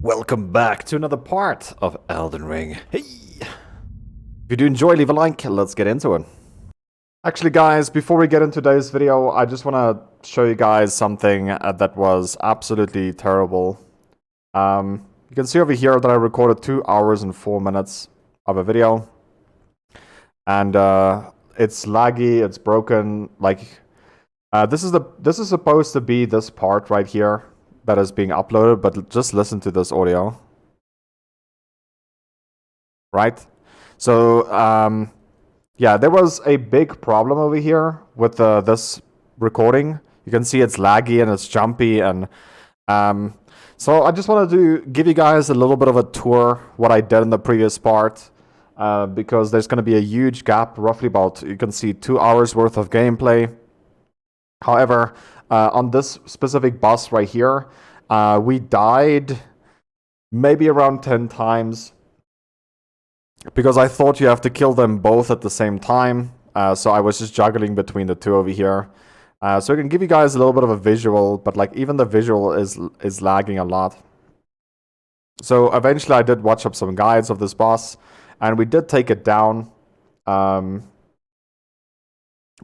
Welcome back to another part of Elden Ring. Hey! If you do enjoy, leave a like. Let's get into it. Actually, guys, before we get into today's video, I just want to show you guys something that was absolutely terrible. You can see over here that I recorded 2 hours and 4 minutes of a video. And it's laggy, it's broken. Like, this is supposed to be this part right here that is being uploaded, but just listen to this audio. Right? So, yeah, there was a big problem over here with this recording. You can see it's laggy and it's jumpy, and so I just wanted to give you guys a little bit of a tour what I did in the previous part, because there's going to be a huge gap, roughly about, you can see 2 hours worth of gameplay. However, on this specific boss right here, we died maybe around 10 times because I thought you have to kill them both at the same time. So I was just juggling between the two over here. So I can give you guys a little bit of a visual, but like even the visual is lagging a lot. So eventually I did watch up some guides of this boss, and we did take it down.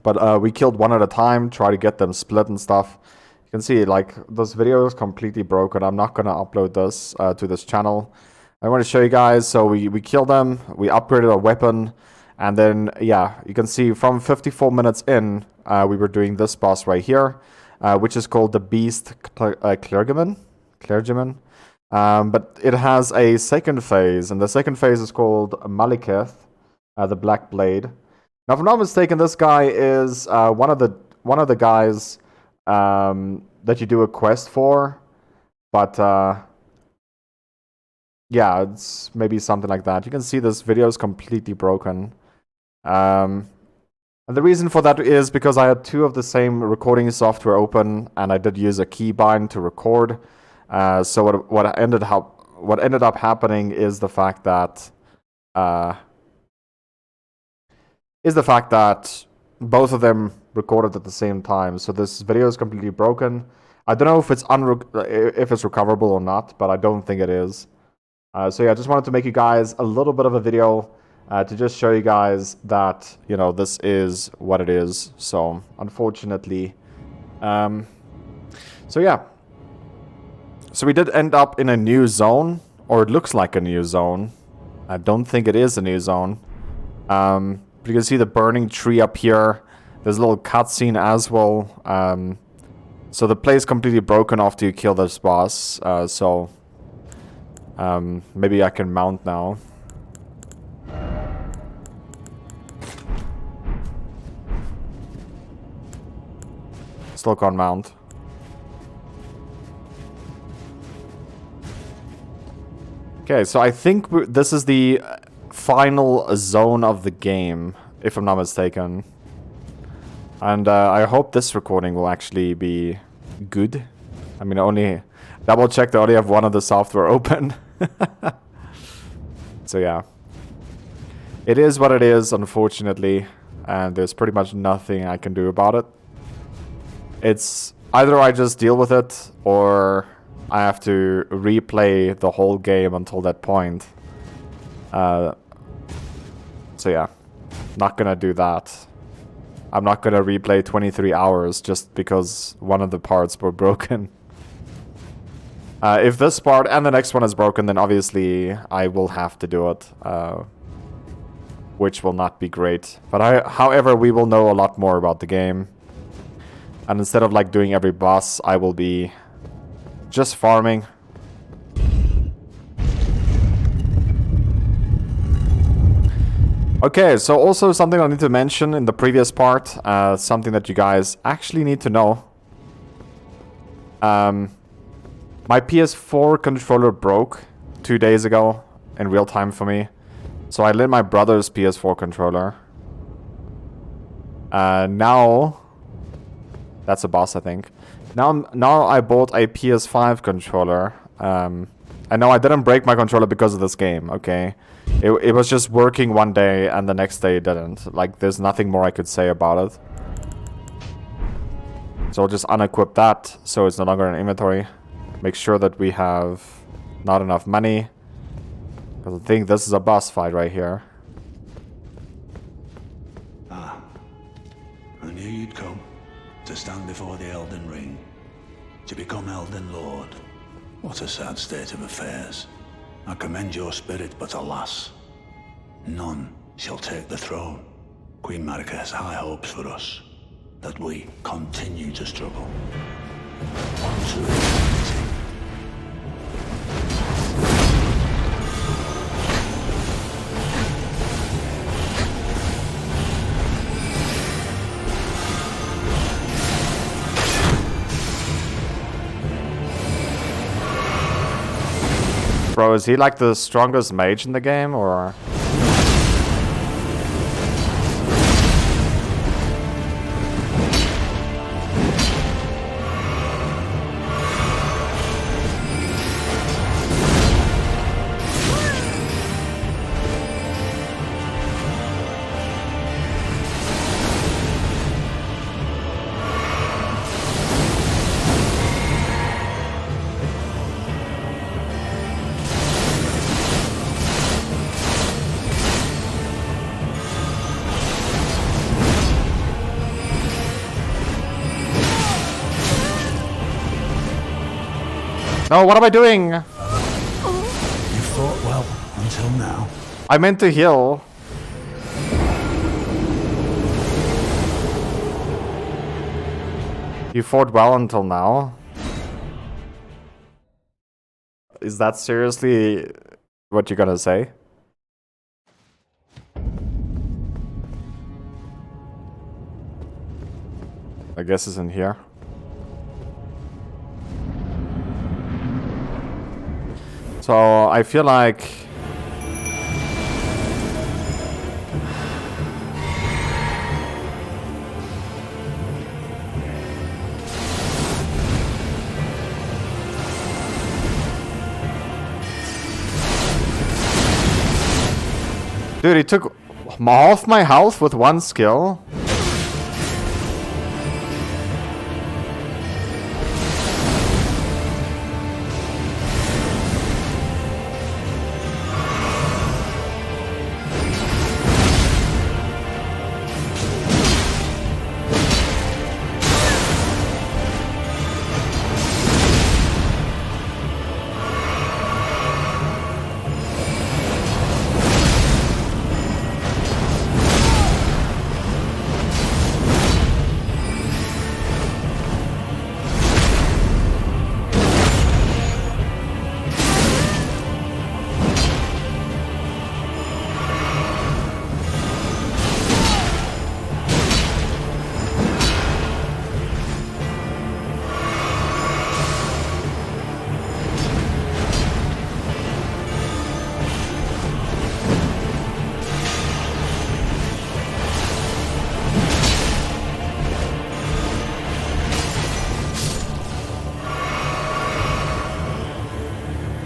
But we killed one at a time, try to get them split and stuff. You can see, like, this video is completely broken. I'm not going to upload this to this channel. I want to show you guys. So we killed them, we upgraded our weapon, and then, yeah, you can see from 54 minutes in, we were doing this boss right here, which is called the Beast Clergyman. But it has a second phase, and the second phase is called Maliketh, the Black Blade. Now, if I'm not mistaken, this guy is one of the guys that you do a quest for, but yeah, it's maybe something like that. You can see this video is completely broken, and the reason for that is because I had two of the same recording software open, and I did use a keybind to record. So what ended up happening is the fact that both of them recorded at the same time. So this video is completely broken. I don't know if it's recoverable or not, but I don't think it is. So yeah, I just wanted to make you guys a little bit of a video to just show you guys that, you know, this is what it is. So unfortunately, so yeah. So we did end up in a new zone, or it looks like a new zone. I don't think it is a new zone. You can see the burning tree up here. There's a little cutscene as well. So the place completely broken after you kill this boss. Maybe I can mount now. Still can't mount. Okay, so I think this is the final zone of the game, if I'm not mistaken. And I hope this recording will actually be good. I mean, only double check that I only have one of the software open. So yeah. It is what it is, unfortunately. And there's pretty much nothing I can do about it. It's either I just deal with it, or I have to replay the whole game until that point. So yeah, not gonna do that. I'm not gonna replay 23 hours just because one of the parts were broken. If this part and the next one is broken, then obviously I will have to do it, which will not be great. But however, we will know a lot more about the game. And instead of like doing every boss, I will be just farming. Okay, so also something I need to mention in the previous part, something that you guys actually need to know. My PS4 controller broke 2 days ago in real time for me. So I lit my brother's PS4 controller. Now, that's a boss, I think. Now I bought a PS5 controller. I know I didn't break my controller because of this game, okay? It was just working one day and the next day it didn't. Like, there's nothing more I could say about it. So I'll just unequip that so it's no longer in inventory. Make sure that we have not enough money. Because I think this is a boss fight right here. Ah, I knew you'd come to stand before the Elden Ring, to become Elden Lord. What a sad state of affairs. I commend your spirit, but alas, none shall take the throne. Queen Marika has high hopes for us, that we continue to struggle. On to eternity. Bro, is he like the strongest mage in the game, or...? No, what am I doing? You fought well until now. I meant to heal. You fought well until now? Is that seriously what you're gonna say? I guess it's in here. So I feel like dude, he took half my health with one skill.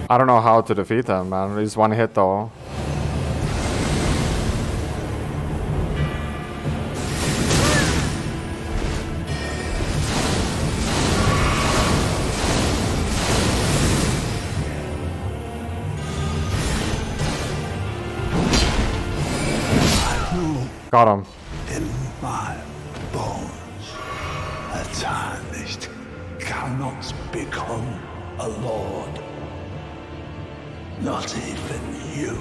I don't know how to defeat him, man. He's one hit though. Got him. In my bones, a tarnished cannot become a lord. Not even you.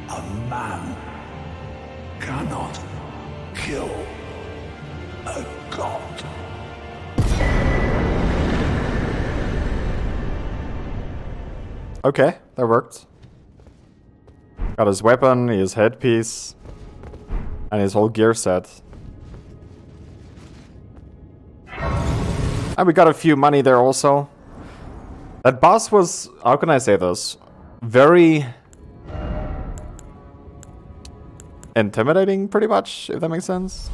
A man cannot kill a god. Okay, that worked. Got his weapon, his headpiece, and his whole gear set. And we got a few money there also. That boss was, how can I say this? Very intimidating, pretty much, if that makes sense.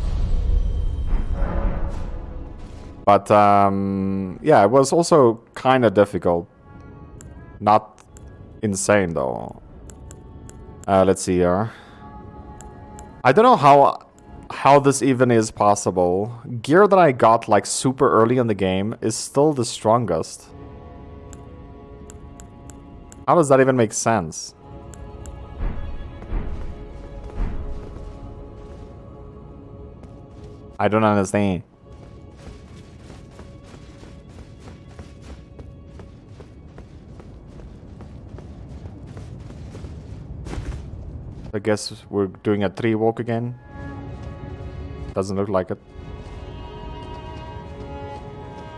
But, yeah, it was also kind of difficult. Not insane, though. Let's see here. I don't know how this even is possible. Gear that I got, like, super early in the game is still the strongest. How does that even make sense? I don't understand. I guess we're doing a tree walk again. Doesn't look like it.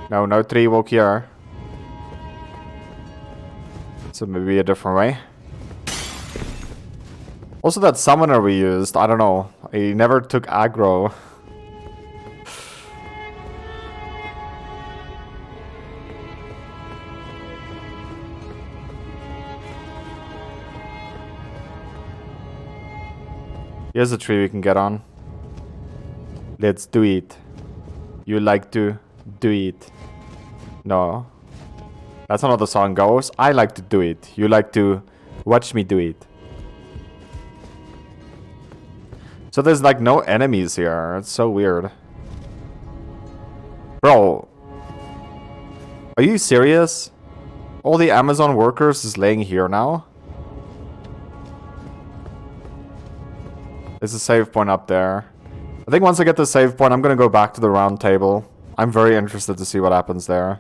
No, no tree walk here. So maybe a different way. Also that summoner we used, I don't know. He never took aggro. Here's a tree we can get on. Let's do it. You like to do it. No. That's not how the song goes. I like to do it. You like to watch me do it. So there's like no enemies here. It's so weird. Bro. Are you serious? All the Amazon workers is laying here now? There's a save point up there. I think once I get the save point, I'm gonna go back to the round table. I'm very interested to see what happens there.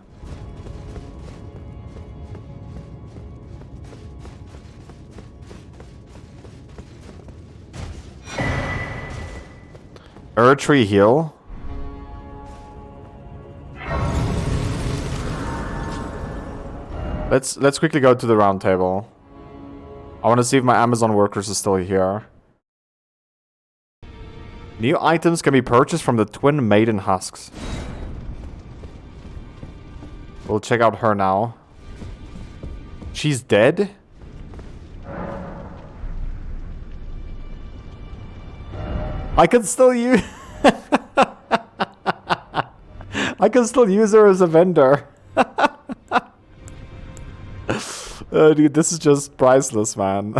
Tree heal. Let's quickly go to the round table. I want to see if my Amazon workers are still here. New items can be purchased from the Twin Maiden Husks. We'll check out her now. She's dead? I can still use... I can still use her as a vendor. Dude, this is just priceless, man.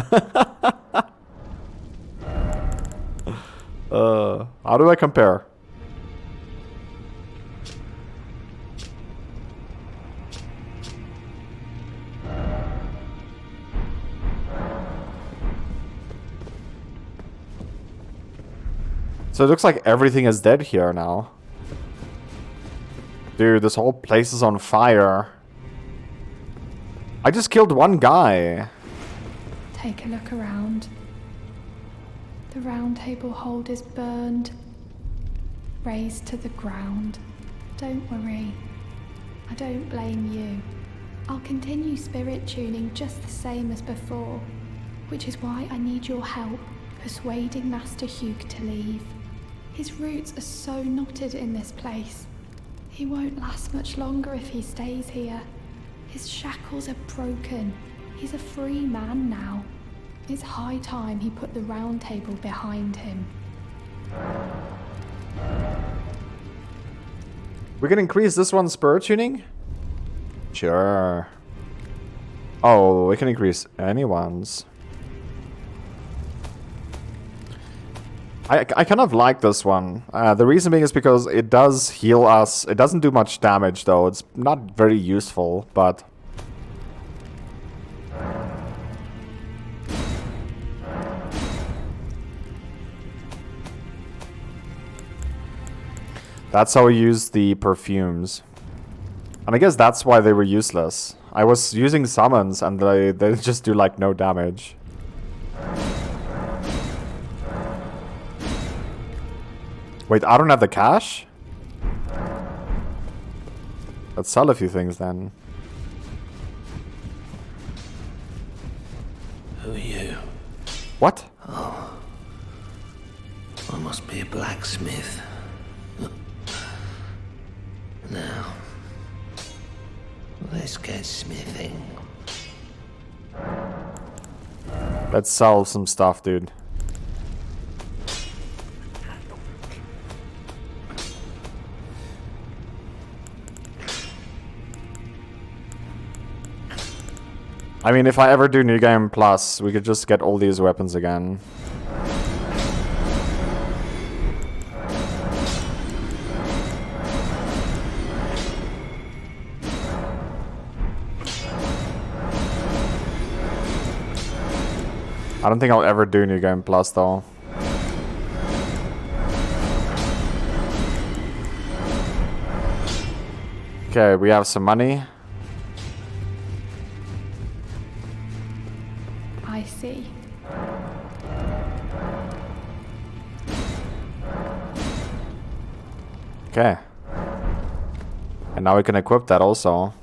How do I compare? So it looks like everything is dead here now. Dude, this whole place is on fire. I just killed one guy. Take a look around. The round table hold is burned, razed to the ground. Don't worry, I don't blame you. I'll continue spirit tuning just the same as before, which is why I need your help persuading Master Hugh to leave. His roots are so knotted in this place. He won't last much longer if he stays here. His shackles are broken. He's a free man now. It's high time he put the round table behind him. We can increase this one's spirit tuning? Sure. Oh, we can increase anyone's. I kind of like this one. The reason being is because it does heal us. It doesn't do much damage though. It's not very useful, but... That's how we use the perfumes. And I guess that's why they were useless. I was using summons and they just do like no damage. Wait, I don't have the cash? Let's sell a few things then. Who are you? What? Oh. I must be a blacksmith. Now, let's get smithing. Let's sell some stuff, dude. I mean, if I ever do New Game Plus, we could just get all these weapons again. I don't think I'll ever do New Game Plus though. Okay, we have some money. I see. Okay. And now we can equip that also.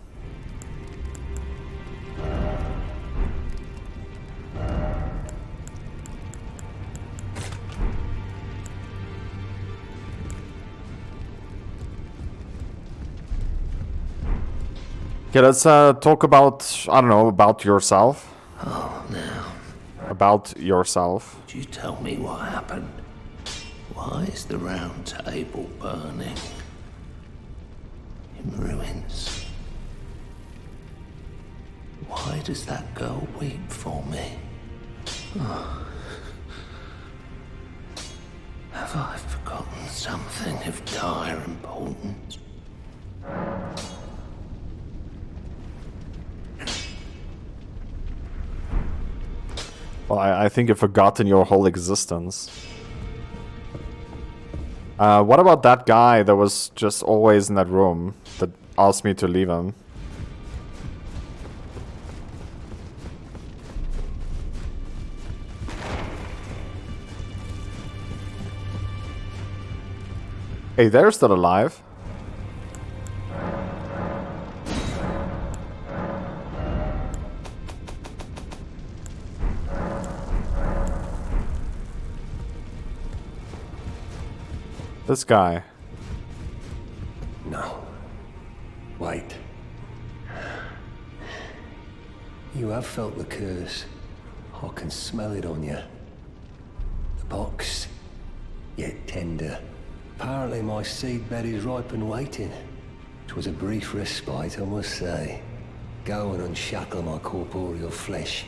Okay, let's talk about, I don't know, about yourself. Oh, now, About yourself. would you tell me what happened? Why is the round table burning? In ruins. Why does that girl weep for me? Oh. Have I forgotten something of dire importance? Well, I think you've forgotten your whole existence. What about that guy that was just always in that room that asked me to leave him? Hey, they're still alive. This guy. No. Wait. You have felt the curse. I can smell it on you. The box, yet tender. Apparently my seedbed is ripe and waiting. 'Twas a brief respite, I must say. Go and unshackle my corporeal flesh,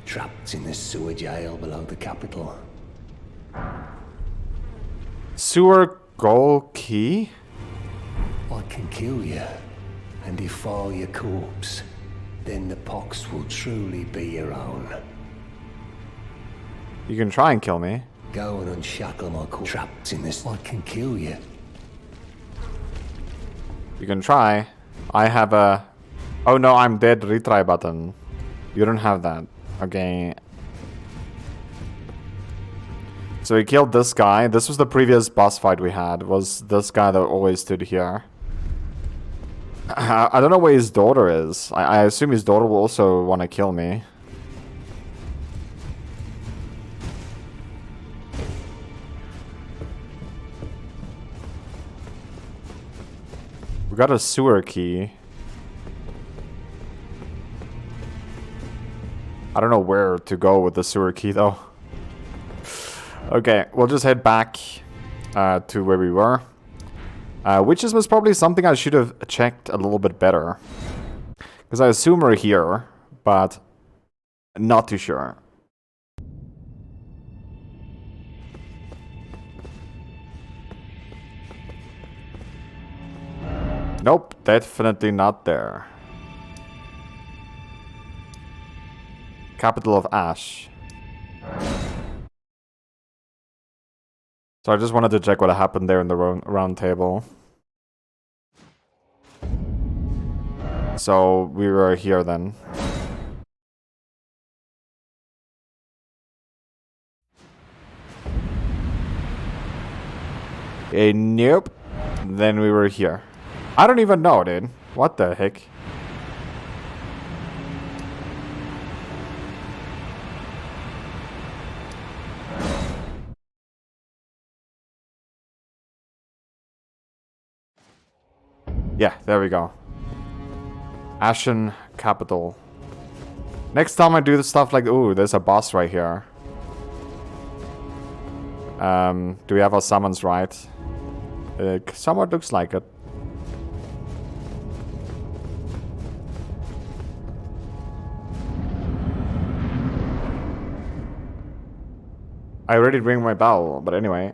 trapped in the sewer jail below the capital. Sewer goal key? I can kill you and defile your corpse. Then the pox will truly be your own. You can try and kill me. Go and unshackle my corpse. Trapped in this. I can kill you. You can try. I have a... Oh no, I'm dead retry button. You don't have that. Okay. So we killed this guy. This was the previous boss fight we had. Was this guy that always stood here. I don't know where his daughter is. I assume his daughter will also want to kill me. We got a sewer key. I don't know where to go with the sewer key though. Okay, we'll just head back to where we were. Which is most probably something I should have checked a little bit better. Because I assume we're here, but not too sure. Nope, definitely not there. Capital of Ash. So I just wanted to check what happened there in the round table. So we were here then. Nope. Then we were here. I don't even know, dude. What the heck? Yeah, there we go. Ashen Capital. Next time I do the stuff like... Ooh, there's a boss right here. Do we have our summons right? It somewhat looks like it. I already ring my bell, but anyway.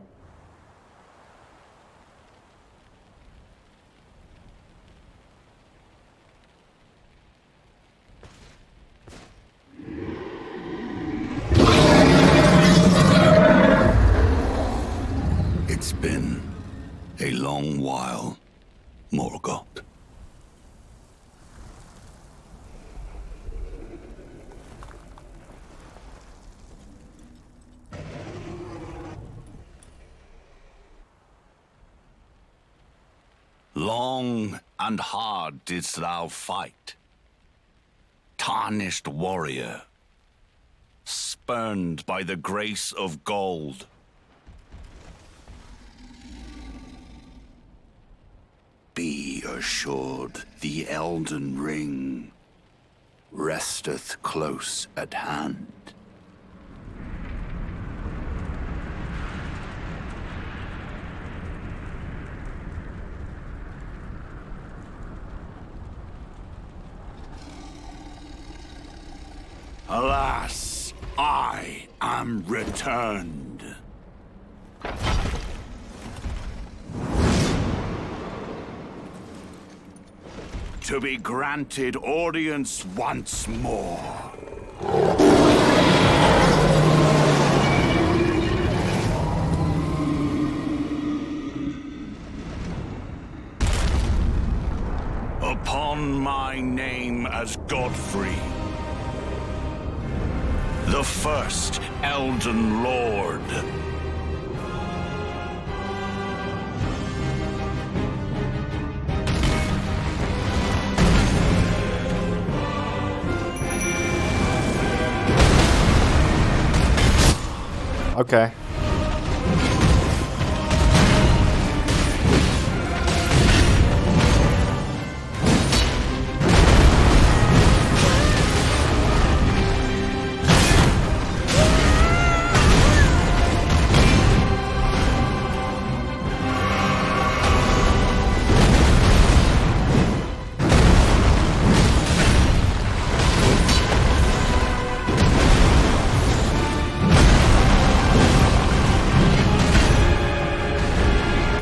Long and hard didst thou fight, tarnished warrior, spurned by the grace of gold. Be assured the Elden Ring resteth close at hand. Alas, I am returned. To be granted audience once more. Upon my name as Godfrey, the first Elden Lord. Okay.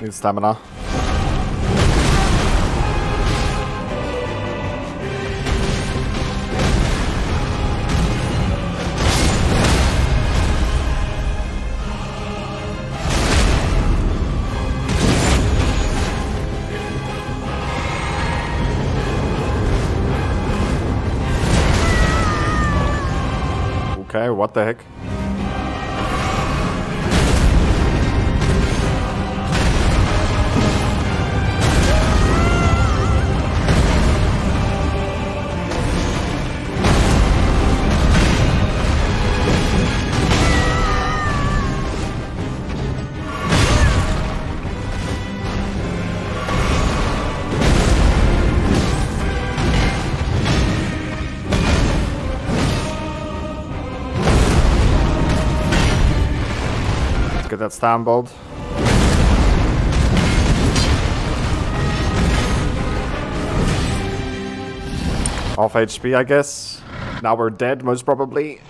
Need stamina. Okay, what the heck? Get that stambled. Off HP, I guess. Now we're dead, most probably.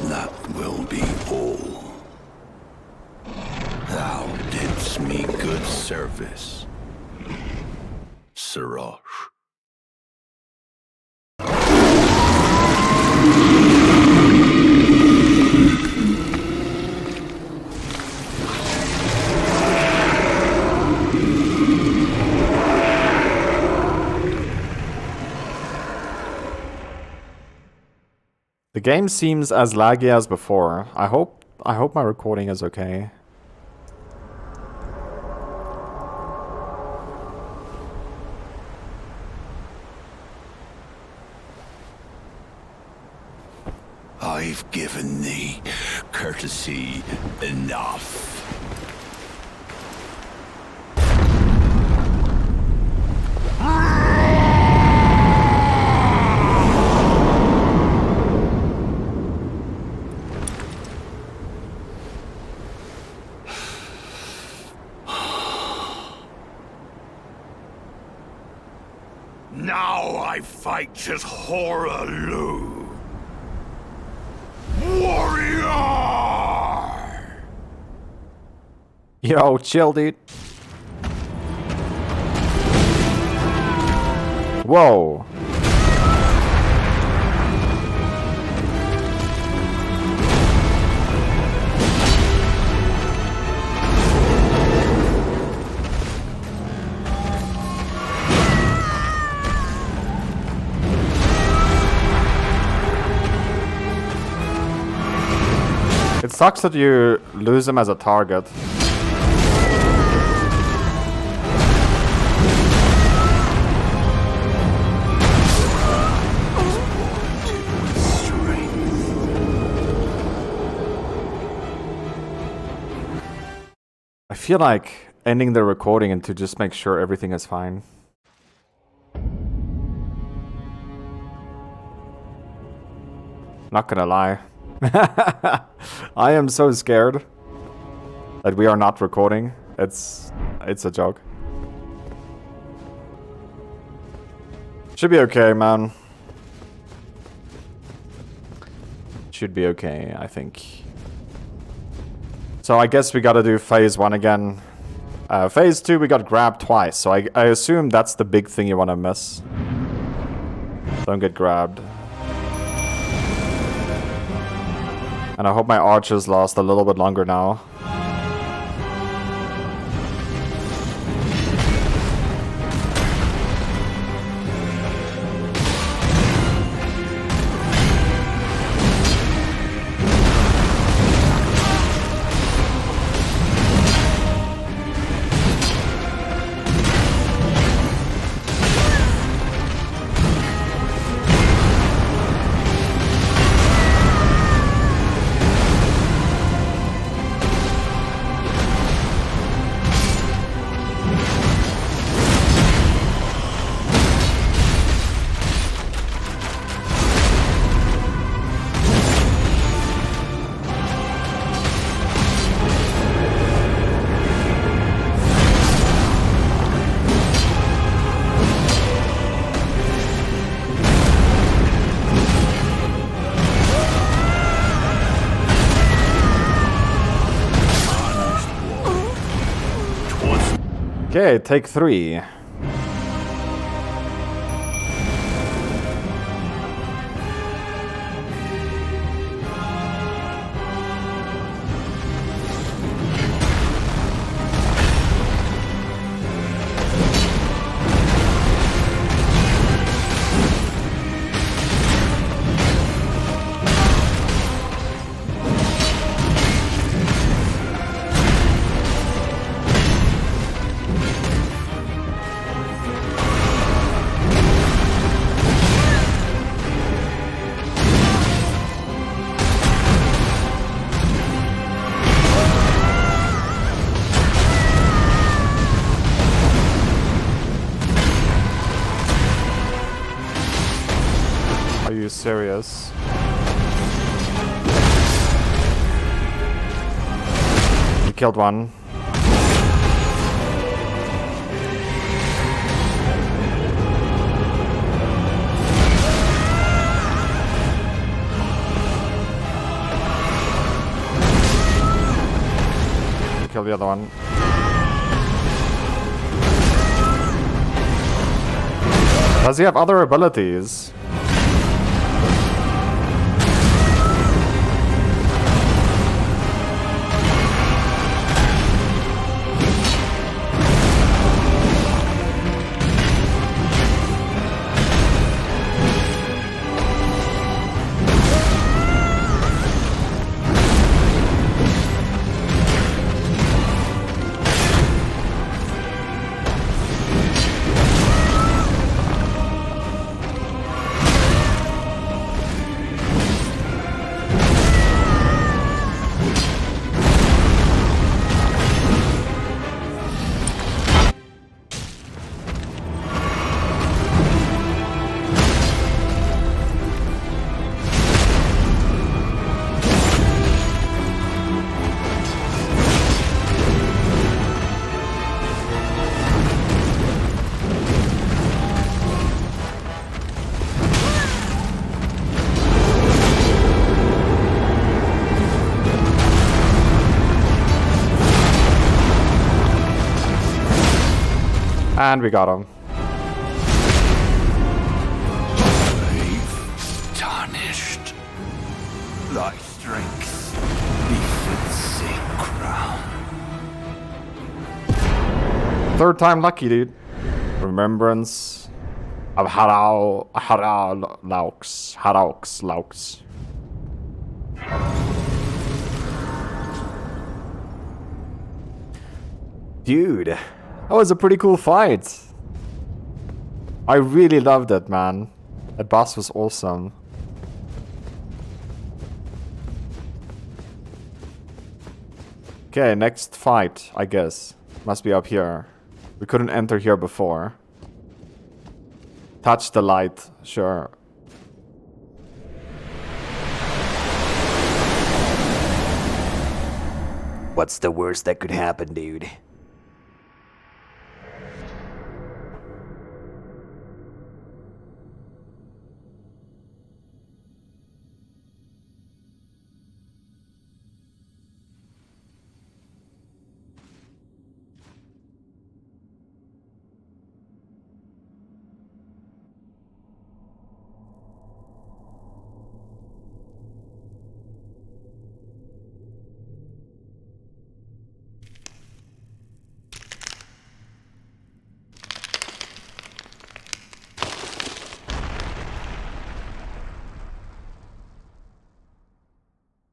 That will be all. Thou didst me good service, Siraj. The game seems as laggy as before. I hope my recording is okay. I've given thee courtesy enough. Now I fight as Horaloo. Warrior! Yo, chill, dude. Whoa. sucks that you lose him as a target. I feel like ending the recording and to just make sure everything is fine. Not gonna lie. I am so scared that we are not recording. It's a joke. Should be okay, man. Should be okay, I think. So I guess we gotta do phase 1 again. Phase 2 we got grabbed twice, so I assume that's the big thing you wanna miss. Don't get grabbed. And I hope my archers last a little bit longer now. Okay, take 3. Are you serious? You killed one. Kill the other one. Does he have other abilities? And we got him. Brave, tarnished. Thy strength befits a crown. Third time lucky, dude. Remembrance of Haraux. Dude, that was a pretty cool fight. I really loved it, man. That boss was awesome. Okay, next fight, I guess. Must be up here. We couldn't enter here before. Touch the light, sure. What's the worst that could happen, dude?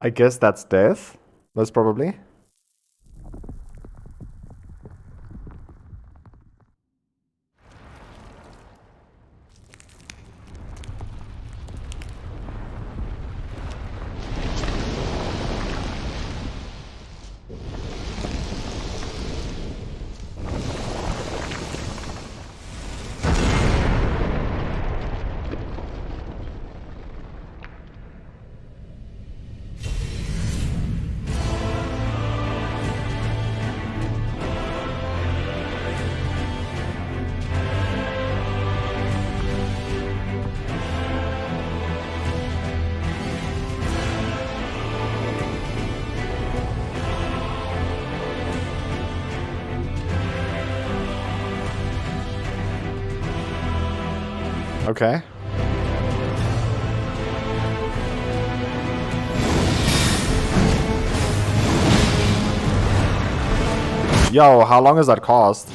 I guess that's death, most probably. Okay. Yo, how long does that cost?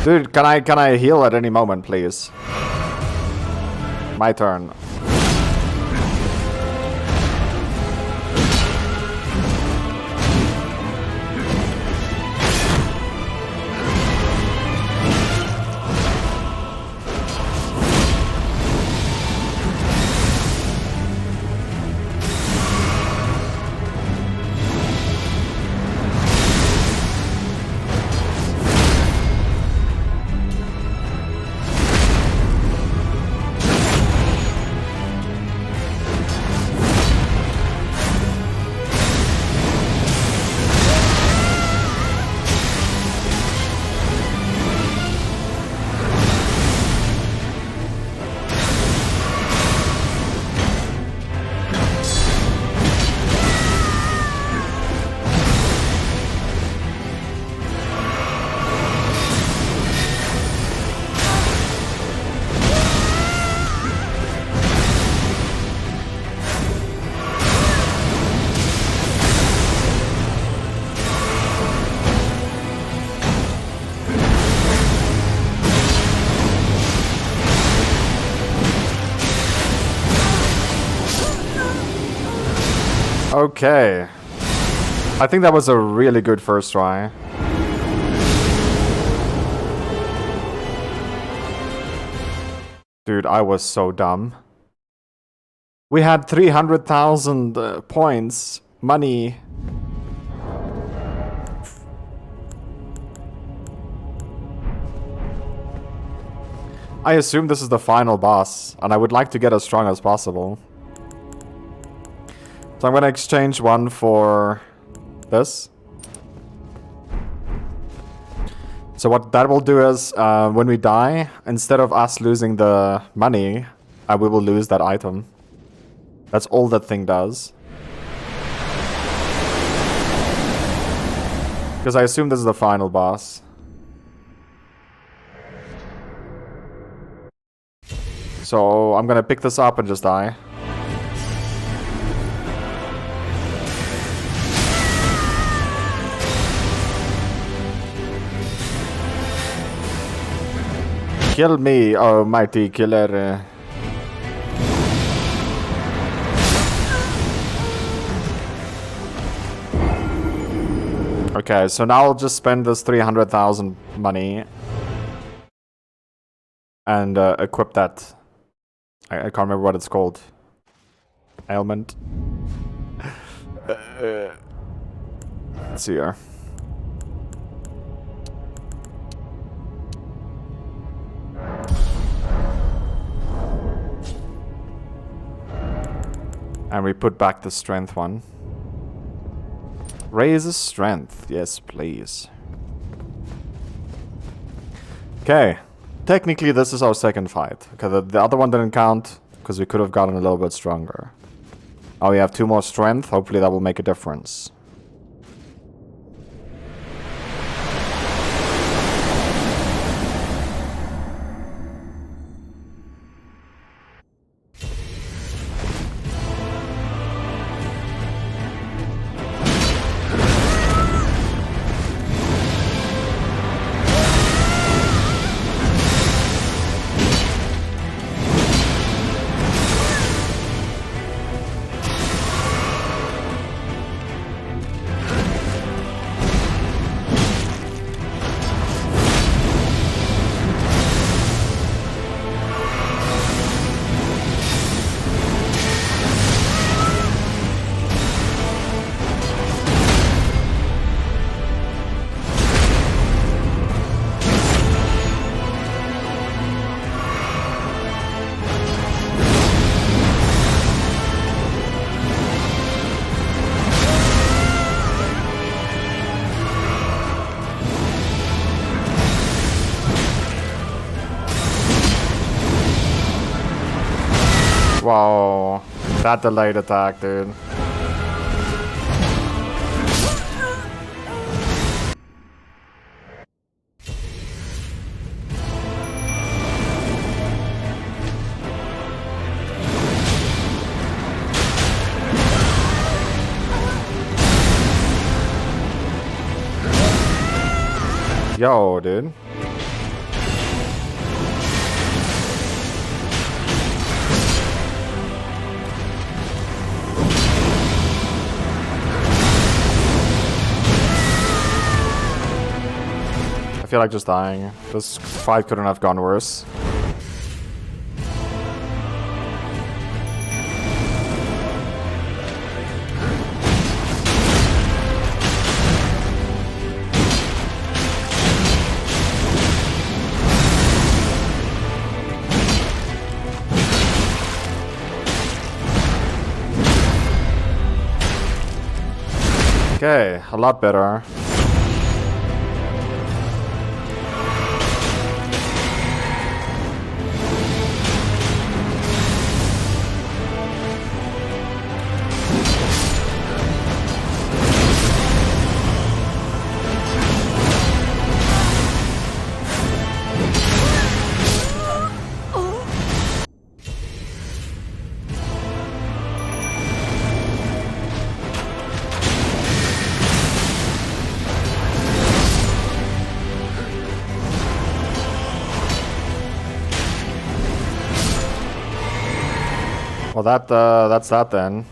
Dude, can I heal at any moment, please? My turn. Okay. I think that was a really good first try. Dude, I was so dumb. We had 300,000 points, money. I assume this is the final boss, and I would like to get as strong as possible. So I'm gonna exchange one for this. So what that will do is, when we die, instead of us losing the money, we will lose that item. That's all that thing does. Because I assume this is the final boss. So I'm gonna pick this up and just die. Kill me, oh mighty killer. Okay, so now I'll just spend this 300,000 money and equip that. I can't remember what it's called. Ailment. Let's see here. And we put back the strength one. Raises strength. Yes, please. Okay. Technically, this is our second fight. Okay, the other one didn't count because we could have gotten a little bit stronger. Now we have 2 more strength. Hopefully that will make a difference. Wow, that delayed attack, dude. Yo, dude. I feel like just dying. This fight couldn't have gone worse. Okay, a lot better. Well, that's that then.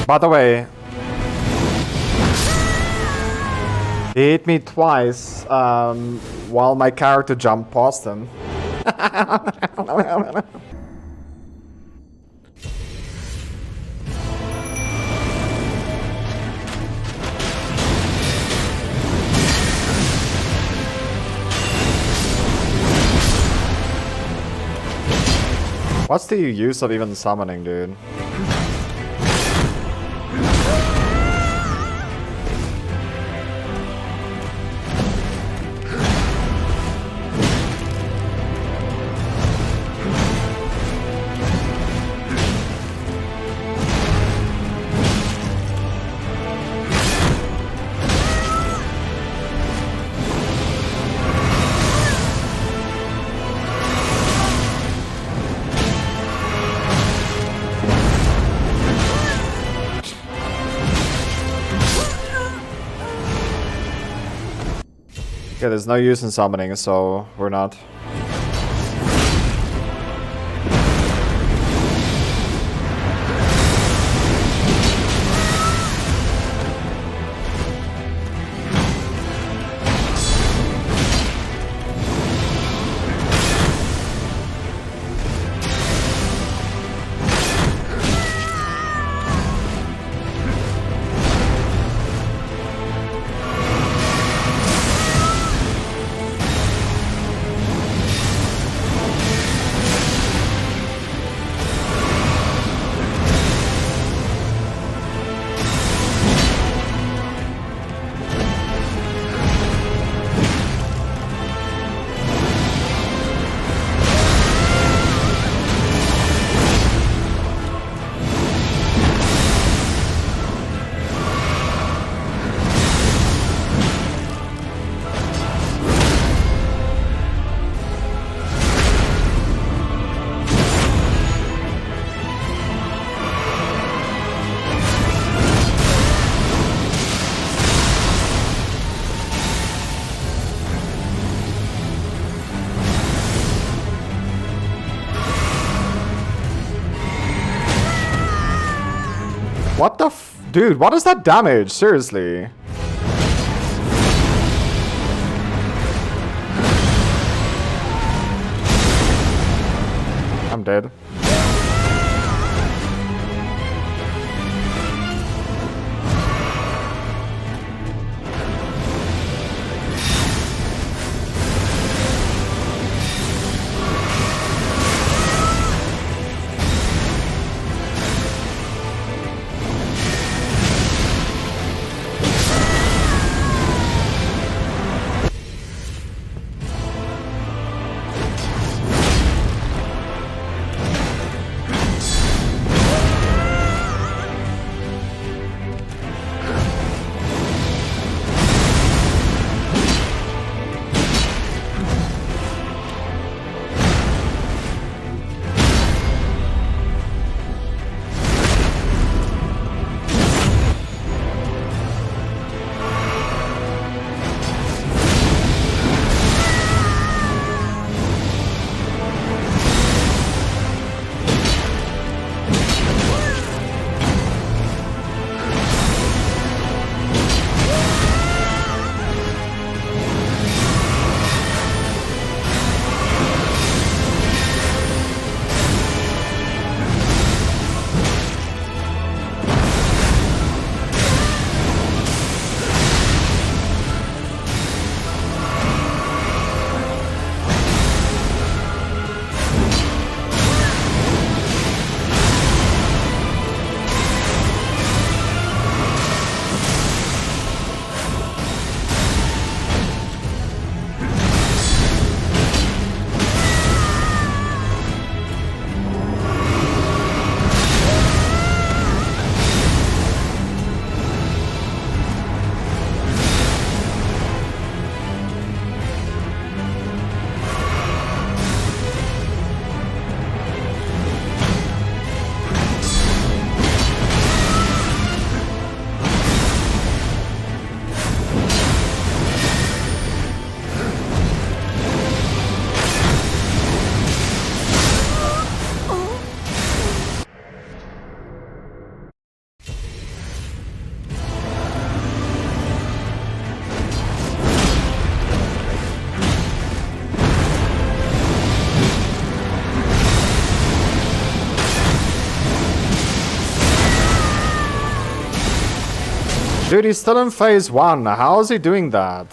By the way, he hit me twice while my character jumped past him. What's the use of even summoning, dude? Okay, there's no use in summoning, so we're not. What the dude, what is that damage? Seriously. I'm dead. Dude, he's still in phase 1. How is he doing that?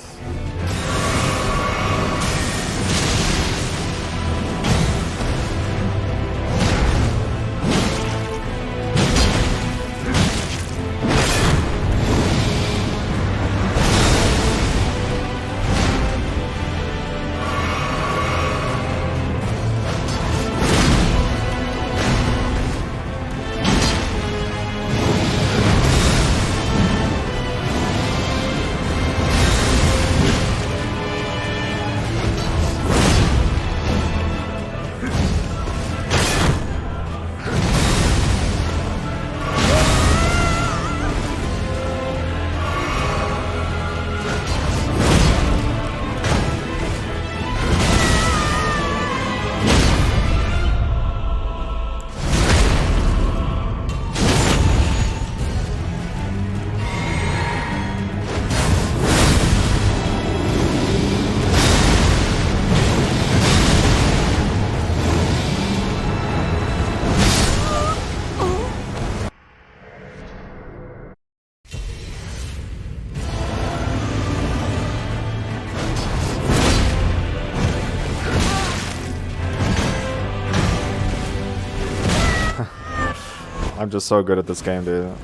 I'm just so good at this game, dude.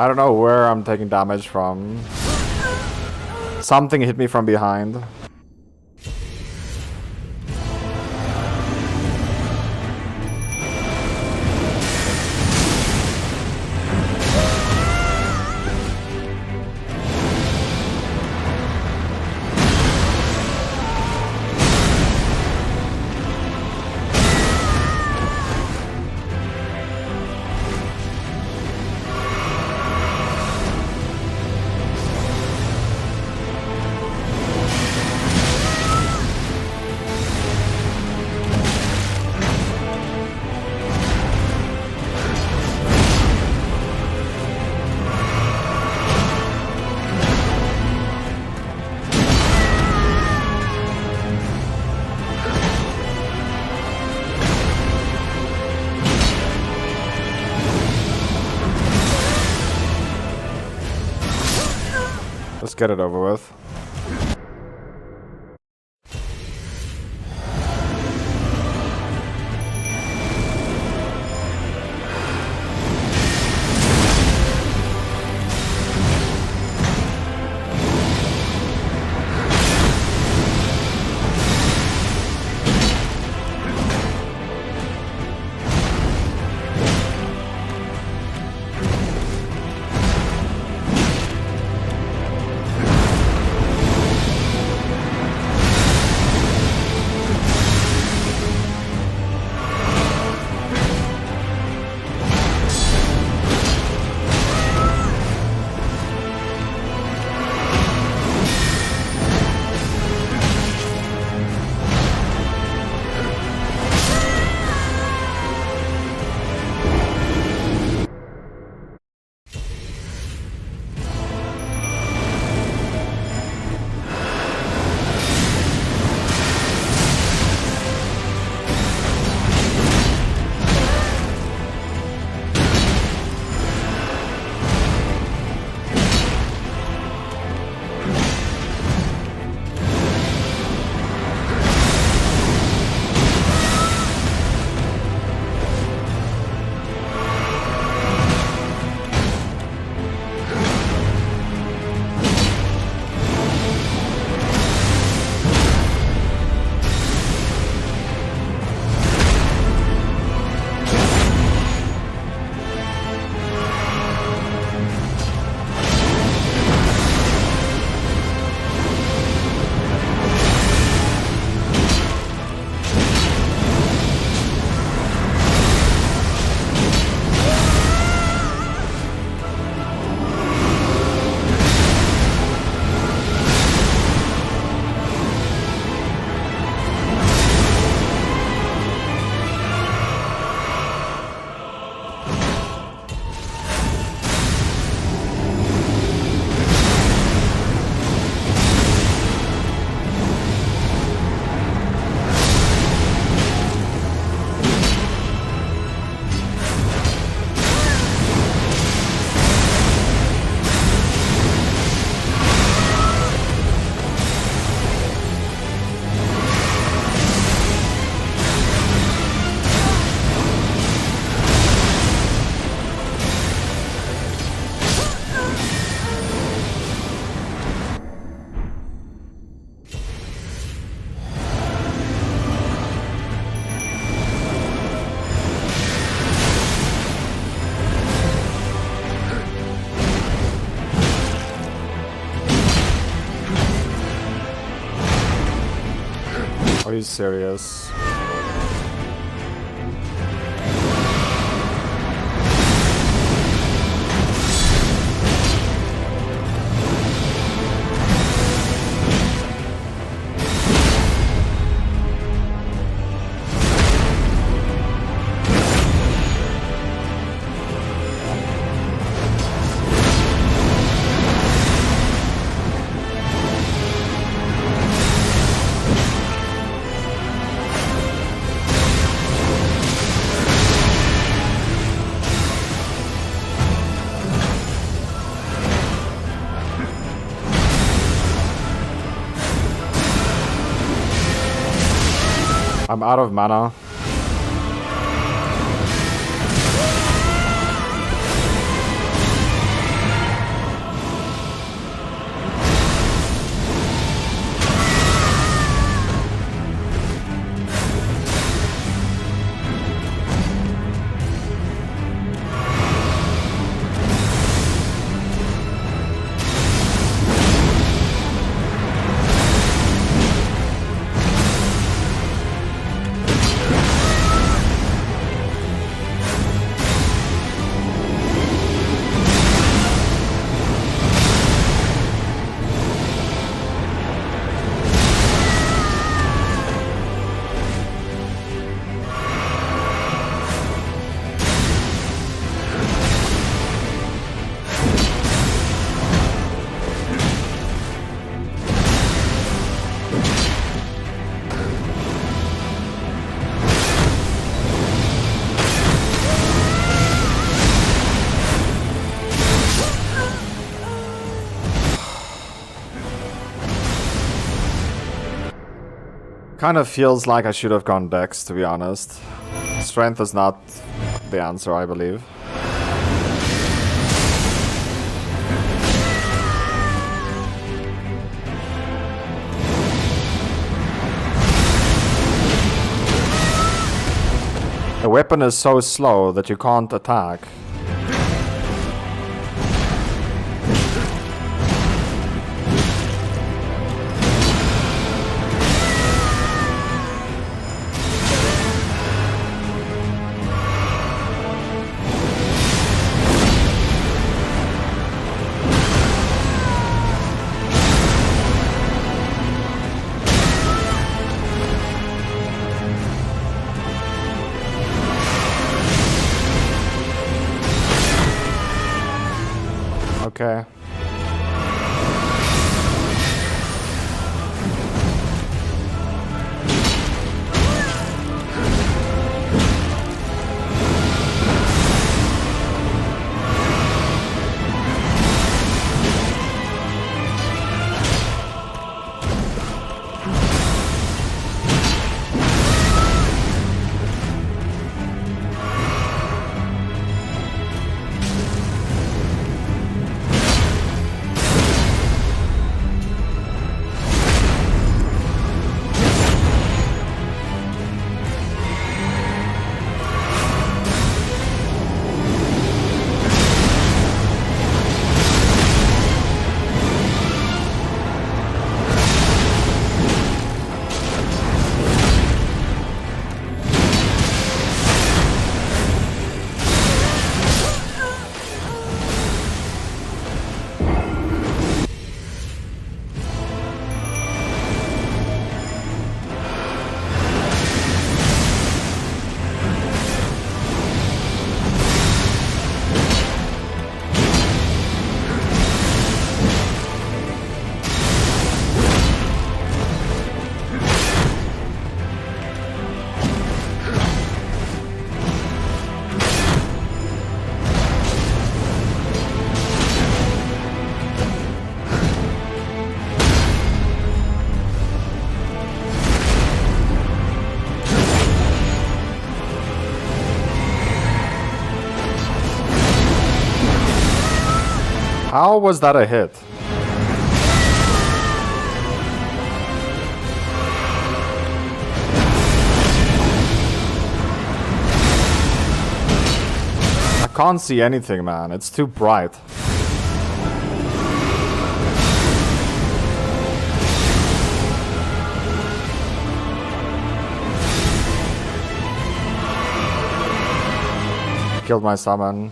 I don't know where I'm taking damage from. Something hit me from behind. Let's get it over with. Are you serious? I'm out of mana. Kind of feels like I should have gone Dex, to be honest. Strength is not the answer, I believe. The weapon is so slow that you can't attack. Okay. How was that a hit? I can't see anything, man. It's too bright. killed my summon.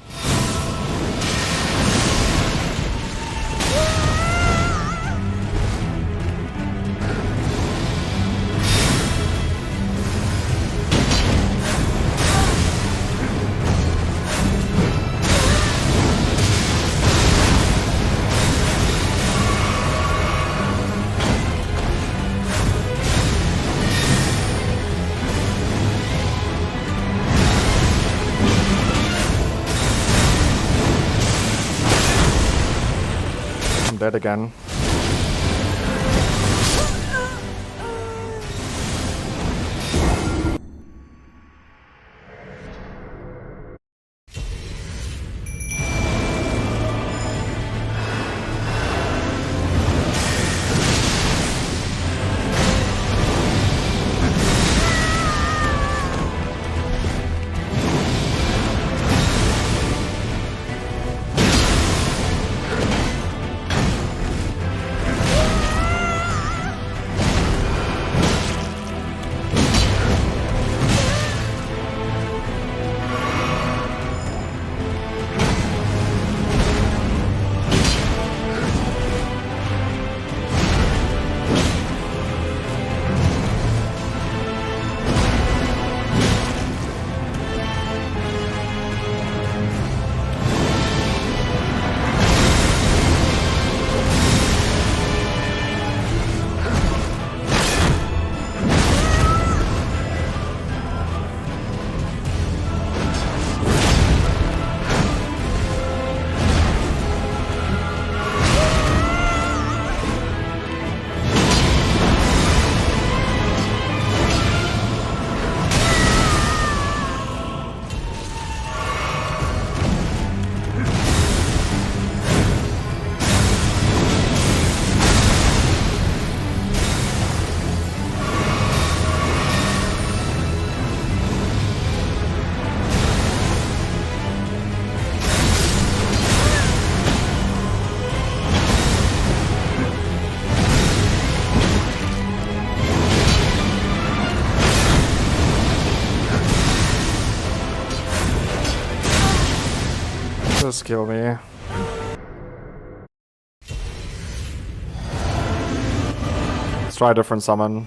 I'm dead again. Just kill me. Let's try a different summon.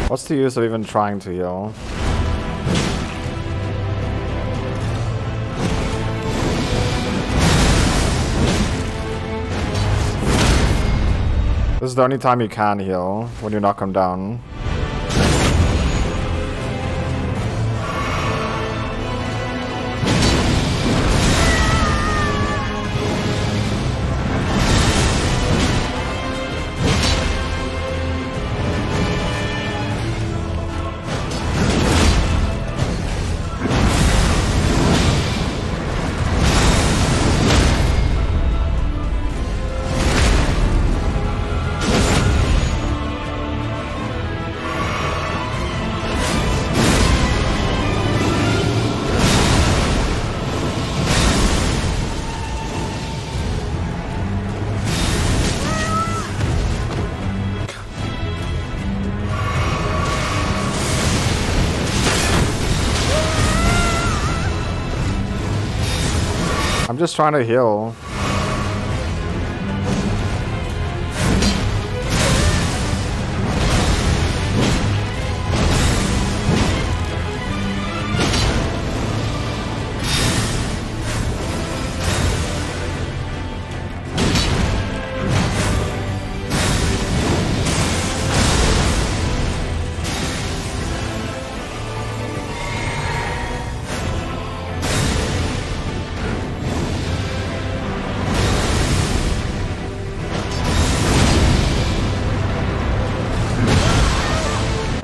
What's the use of even trying to heal? This is the only time you can heal, when you knock him down. I'm just trying to heal.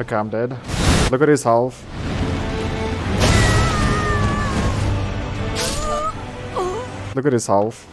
Okay, I'm dead. Look at his health. Look at his health.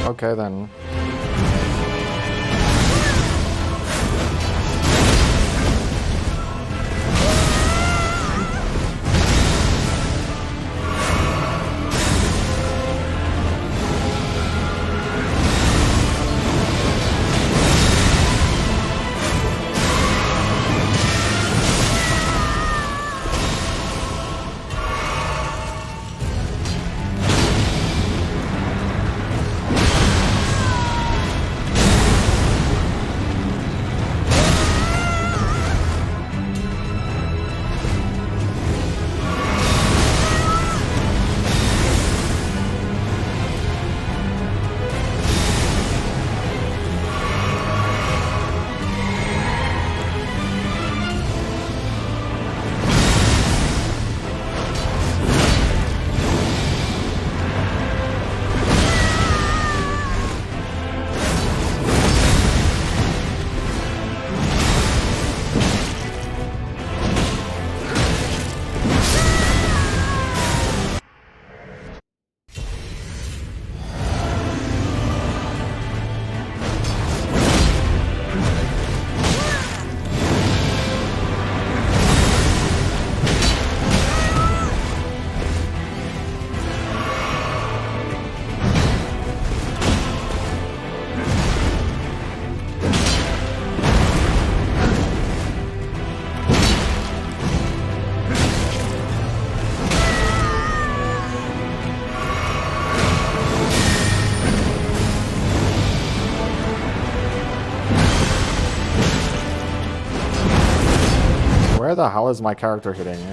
Okay then. Where the hell is my character hitting?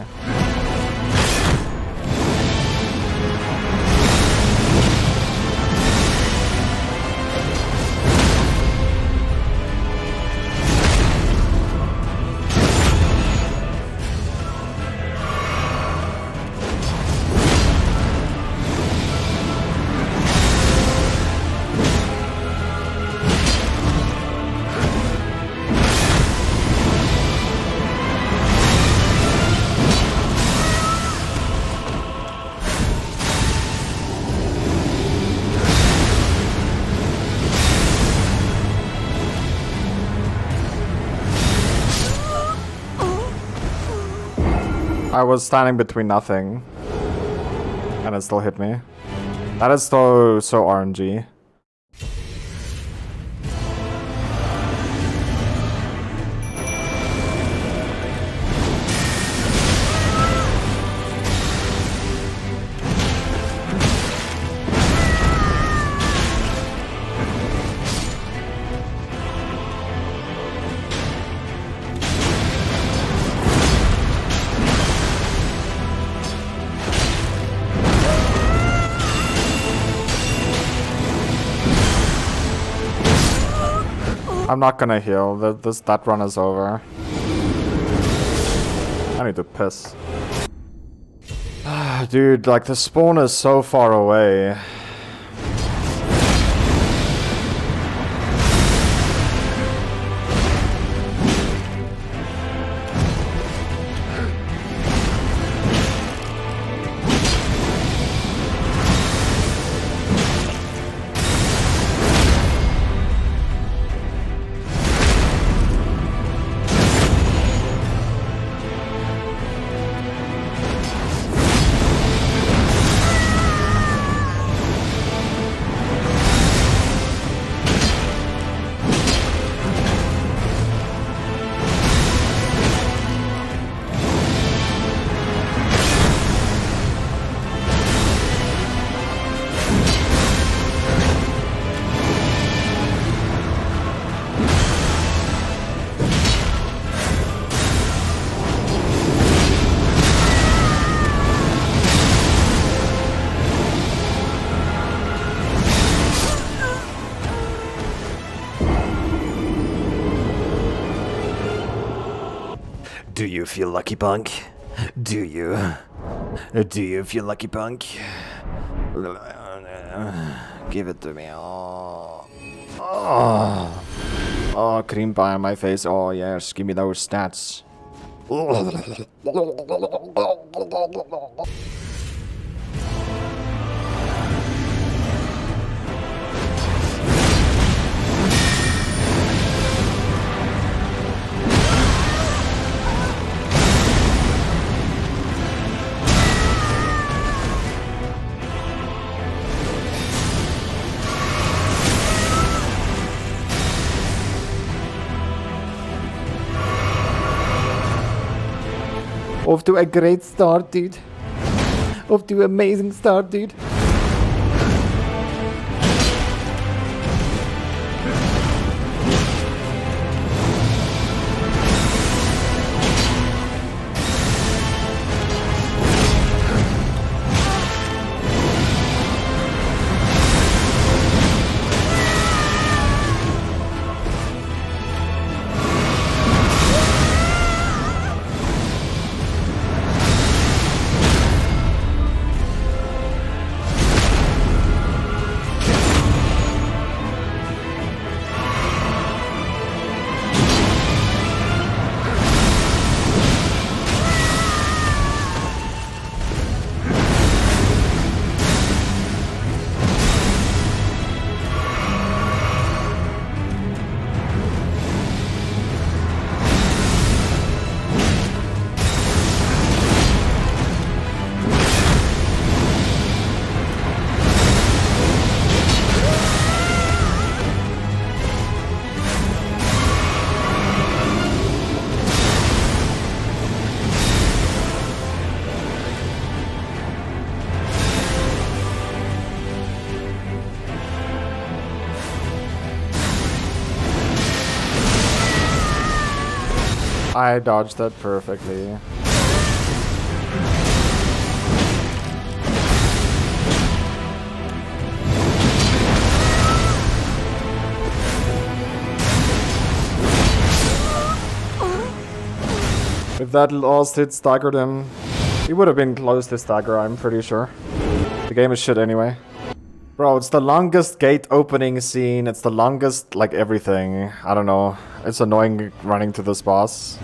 I was standing between nothing, and it still hit me. That is so RNG. I'm not gonna heal. That run is over. I need to piss. Dude, like the spawn is so far away. Do you feel lucky, punk? Do you? Do you feel lucky, punk? Give it to me. Oh, cream pie on my face. Oh, yes, give me those stats. Off to a great start, dude. Off to an amazing start, dude. I dodged that perfectly. If that last hit staggered him, he would have been close to stagger, I'm pretty sure. The game is shit anyway. Bro, it's the longest gate opening scene, it's the longest, like, everything. I don't know. It's annoying running to this boss.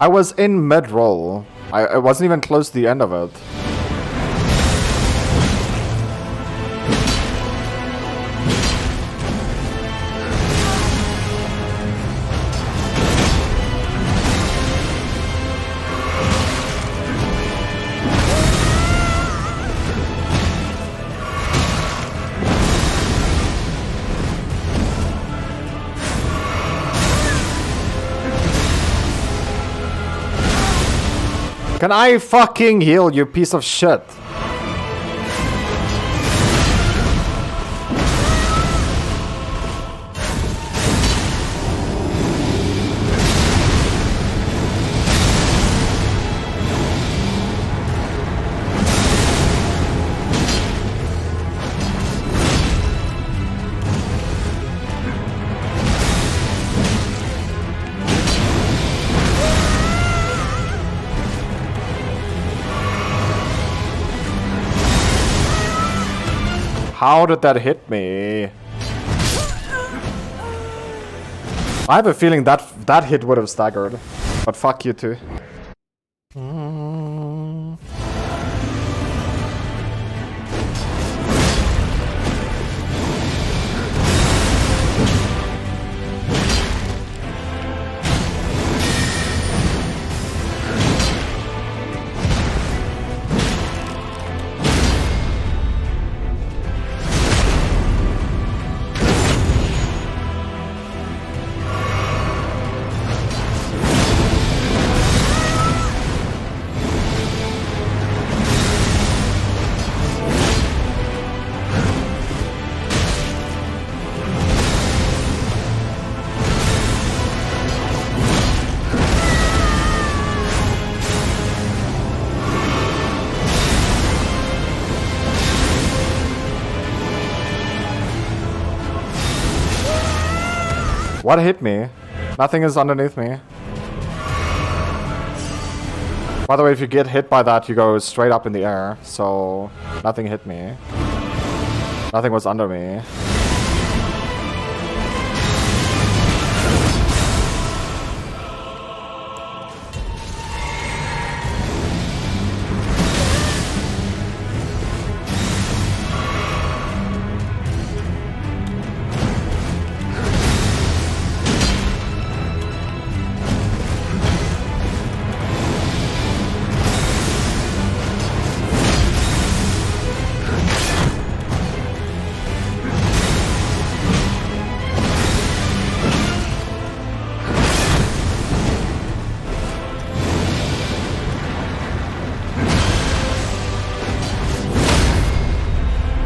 I was in mid-roll. I wasn't even close to the end of it. Can I fucking heal, you piece of shit? How did that hit me? I have a feeling that hit would have staggered. But fuck you too. What hit me? Nothing is underneath me. By the way, if you get hit by that, you go straight up in the air. So, nothing hit me. Nothing was under me.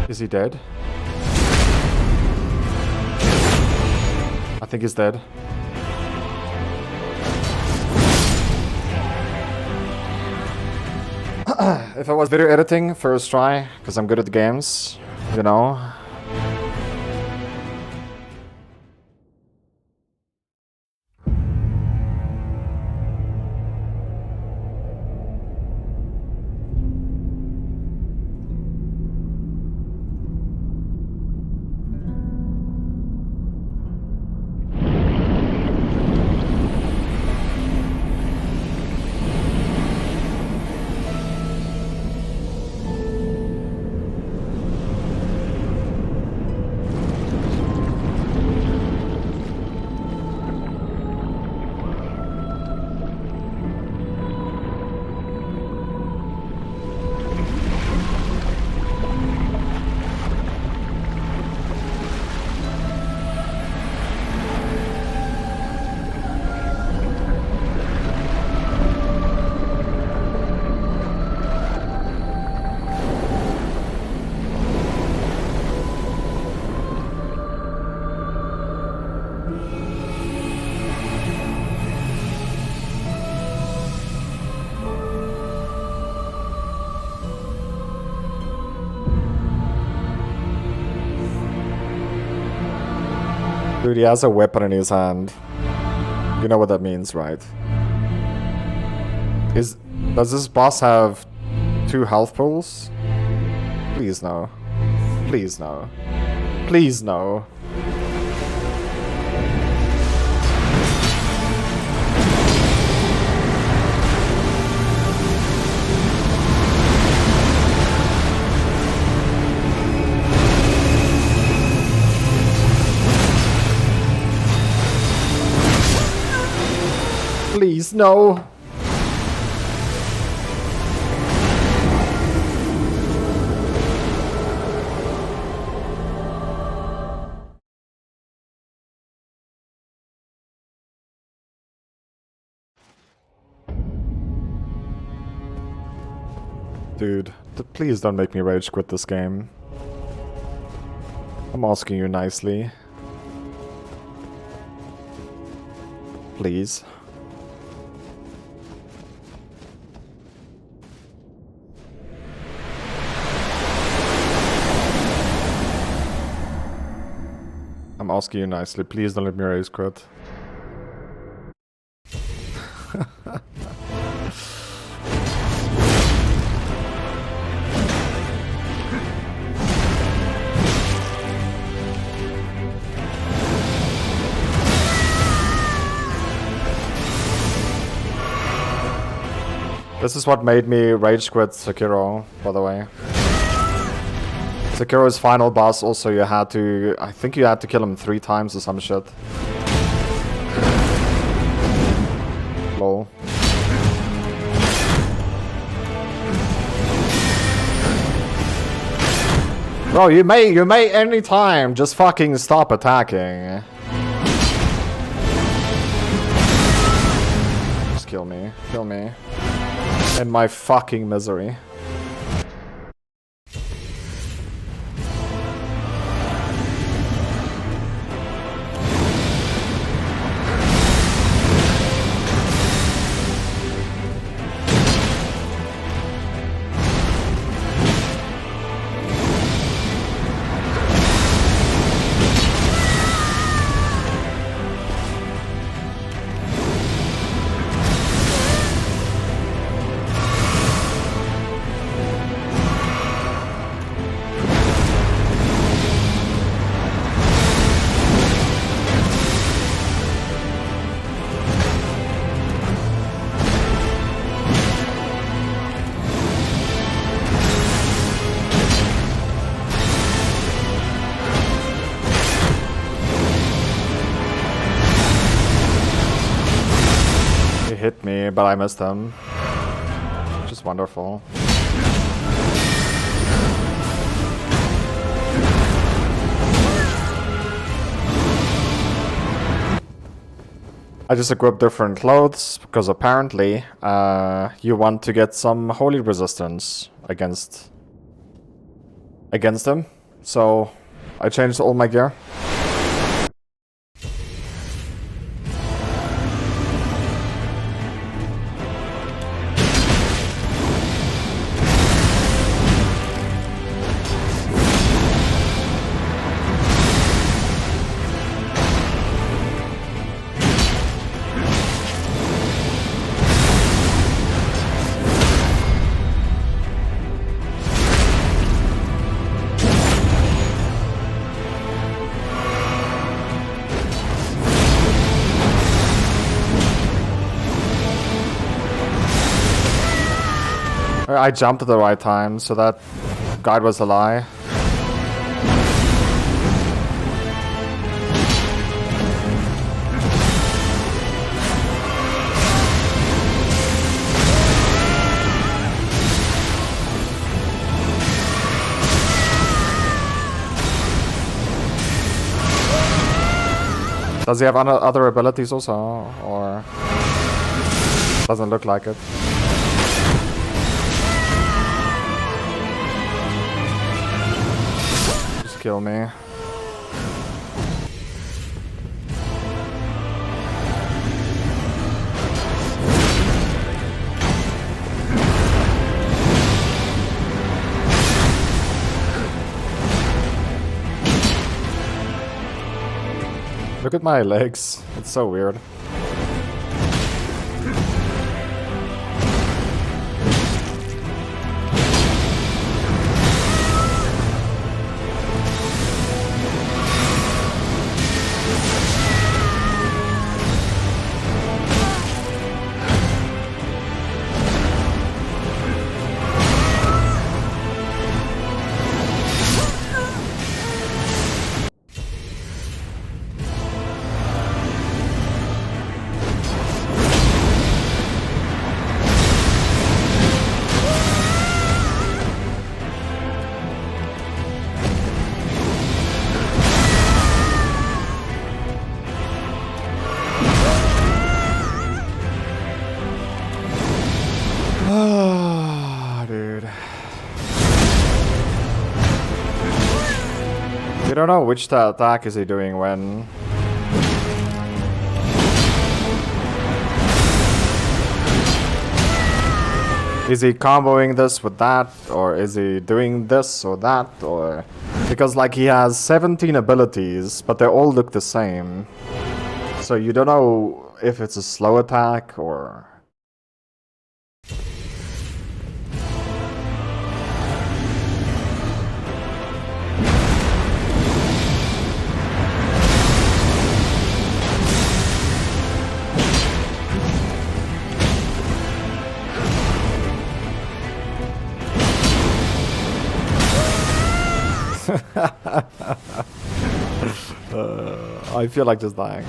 Is he dead? I think he's dead. If I was video editing, first try, because I'm good at the games, you know. Dude, he has a weapon in his hand. You know what that means, right? Does this boss have 2 health pools? Please no. Please no. Please no. Please, no. Dude, please don't make me rage quit this game. I'm asking you nicely. Please. I'm asking you nicely. Please don't let me rage quit. This is what made me rage quit Sekiro, by the way. Sekiro's final boss also you had to... I think you had to kill him 3 times or some shit. Lol. Bro, you may any time just fucking stop attacking. Just kill me. Kill me. In my fucking misery. Hit me, but I missed him. Just wonderful. I just equipped different clothes because apparently you want to get some holy resistance against them. So I changed all my gear. I jumped at the right time, so that guide was a lie. Does he have other abilities also, or doesn't look like it? Kill me. Look at my legs. It's so weird. Dude. You don't know which attack is he doing when. Is he comboing this with that, or is he doing this or that, or... Because, like, he has 17 abilities, but they all look the same. So you don't know if it's a slow attack, or... I feel like just dying.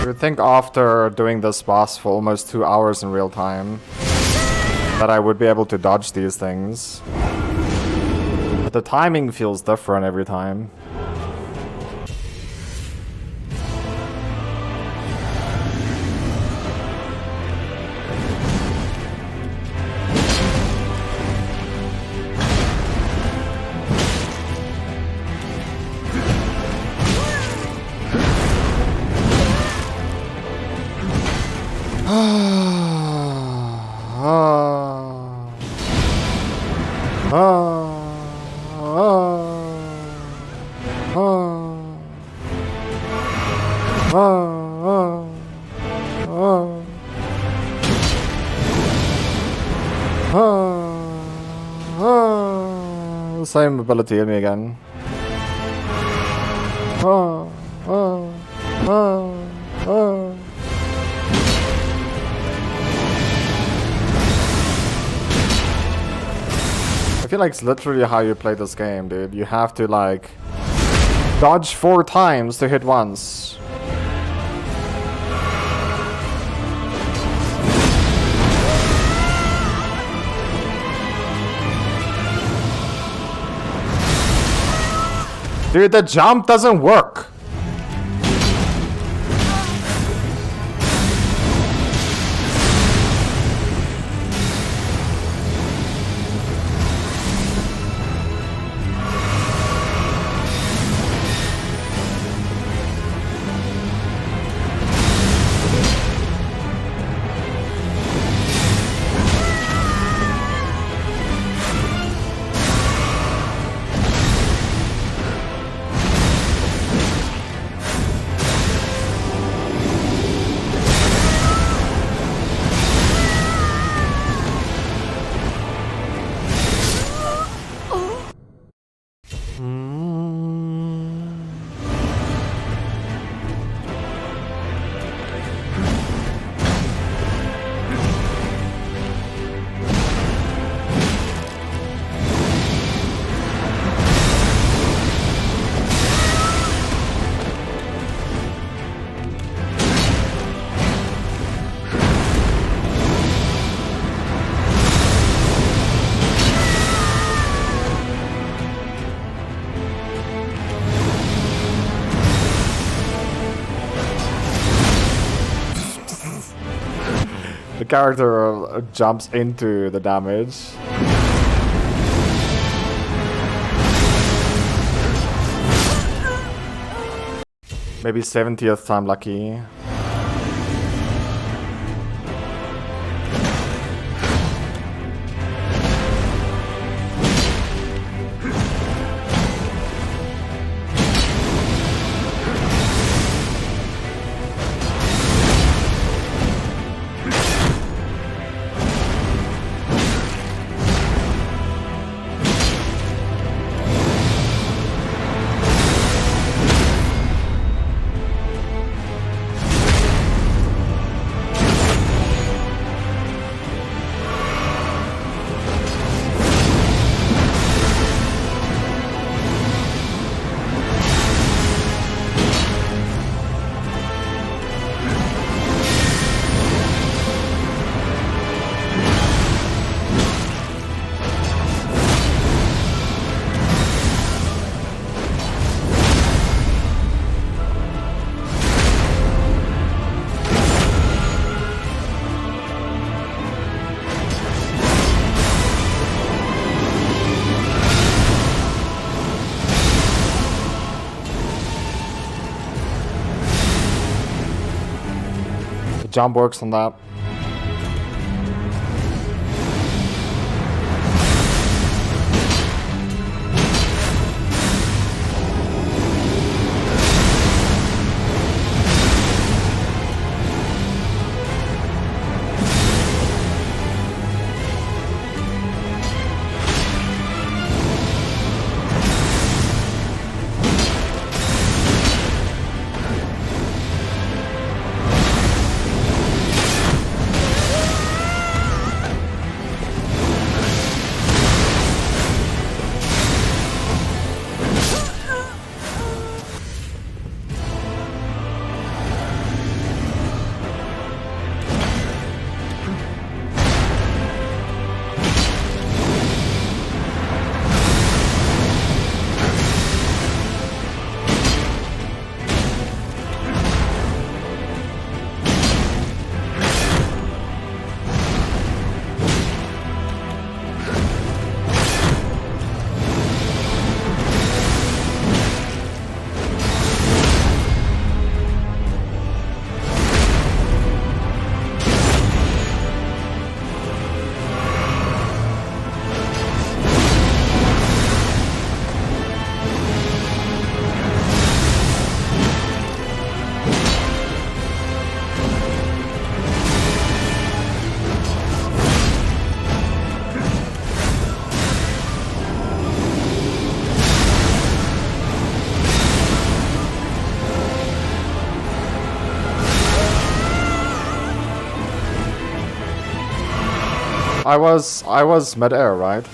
I think after doing this boss for almost 2 hours in real time that I would be able to dodge these things. But the timing feels different every time. Same ability in me again. I feel like it's literally how you play this game, dude. You have to, like, dodge 4 times to hit once. Dude, the jump doesn't work. character jumps into the damage. Maybe 70th time lucky. Jump works on that. I was mid-air, right?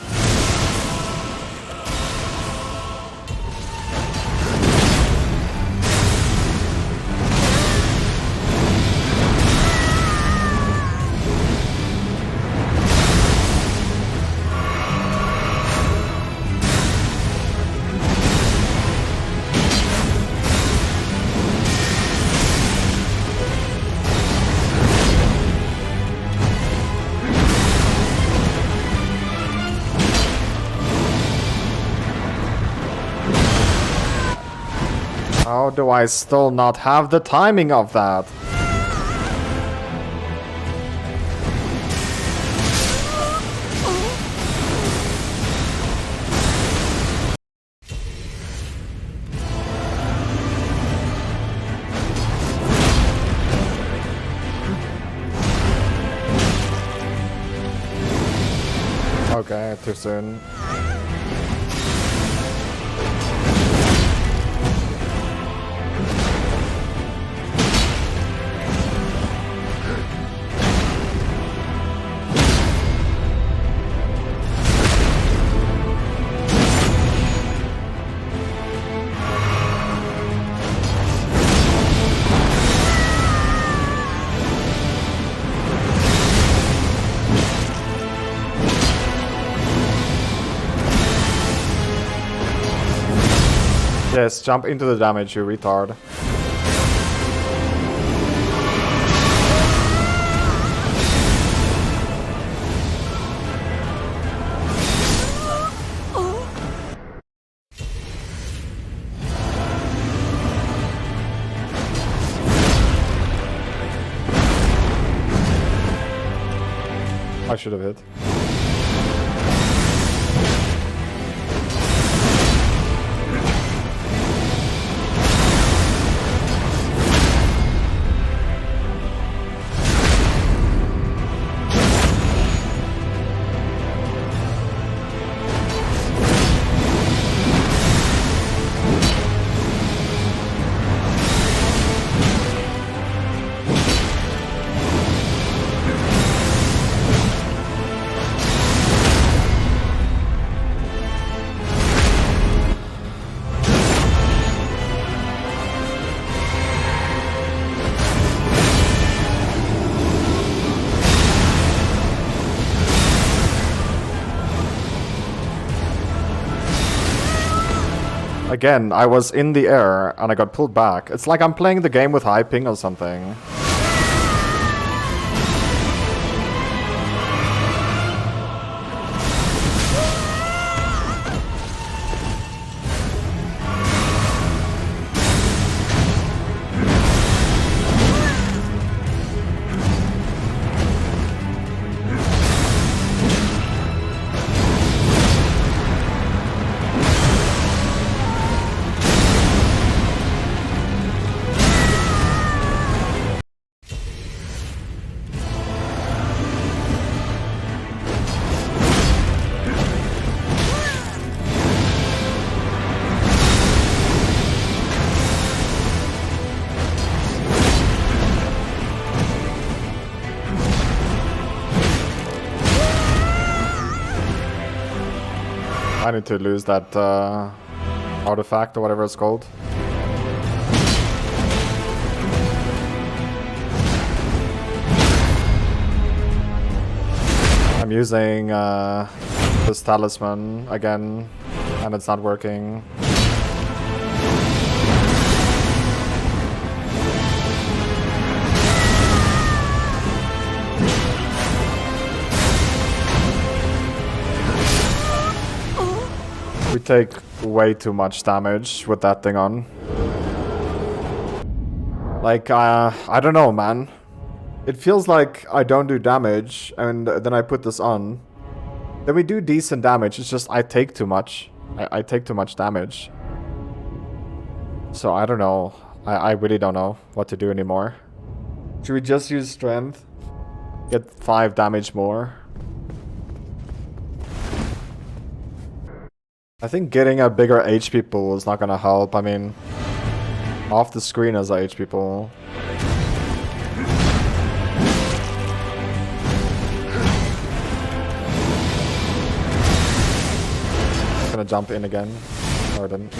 How do I still not have the timing of that? Okay, too soon. Yes, jump into the damage, you retard. I should have hit. Again, I was in the air and I got pulled back. It's like I'm playing the game with high ping or something. I need to lose that artifact or whatever it's called. I'm using this talisman again, and it's not working. We take way too much damage with that thing on. Like, I don't know, man. It feels like I don't do damage, and then I put this on. Then we do decent damage, it's just I take too much. I take too much damage. So I don't know. I really don't know what to do anymore. Should we just use strength? Get 5 damage more? I think getting a bigger HP pool is not gonna help. I mean, off the screen is a HP pool. Gonna jump in again. Or didn't.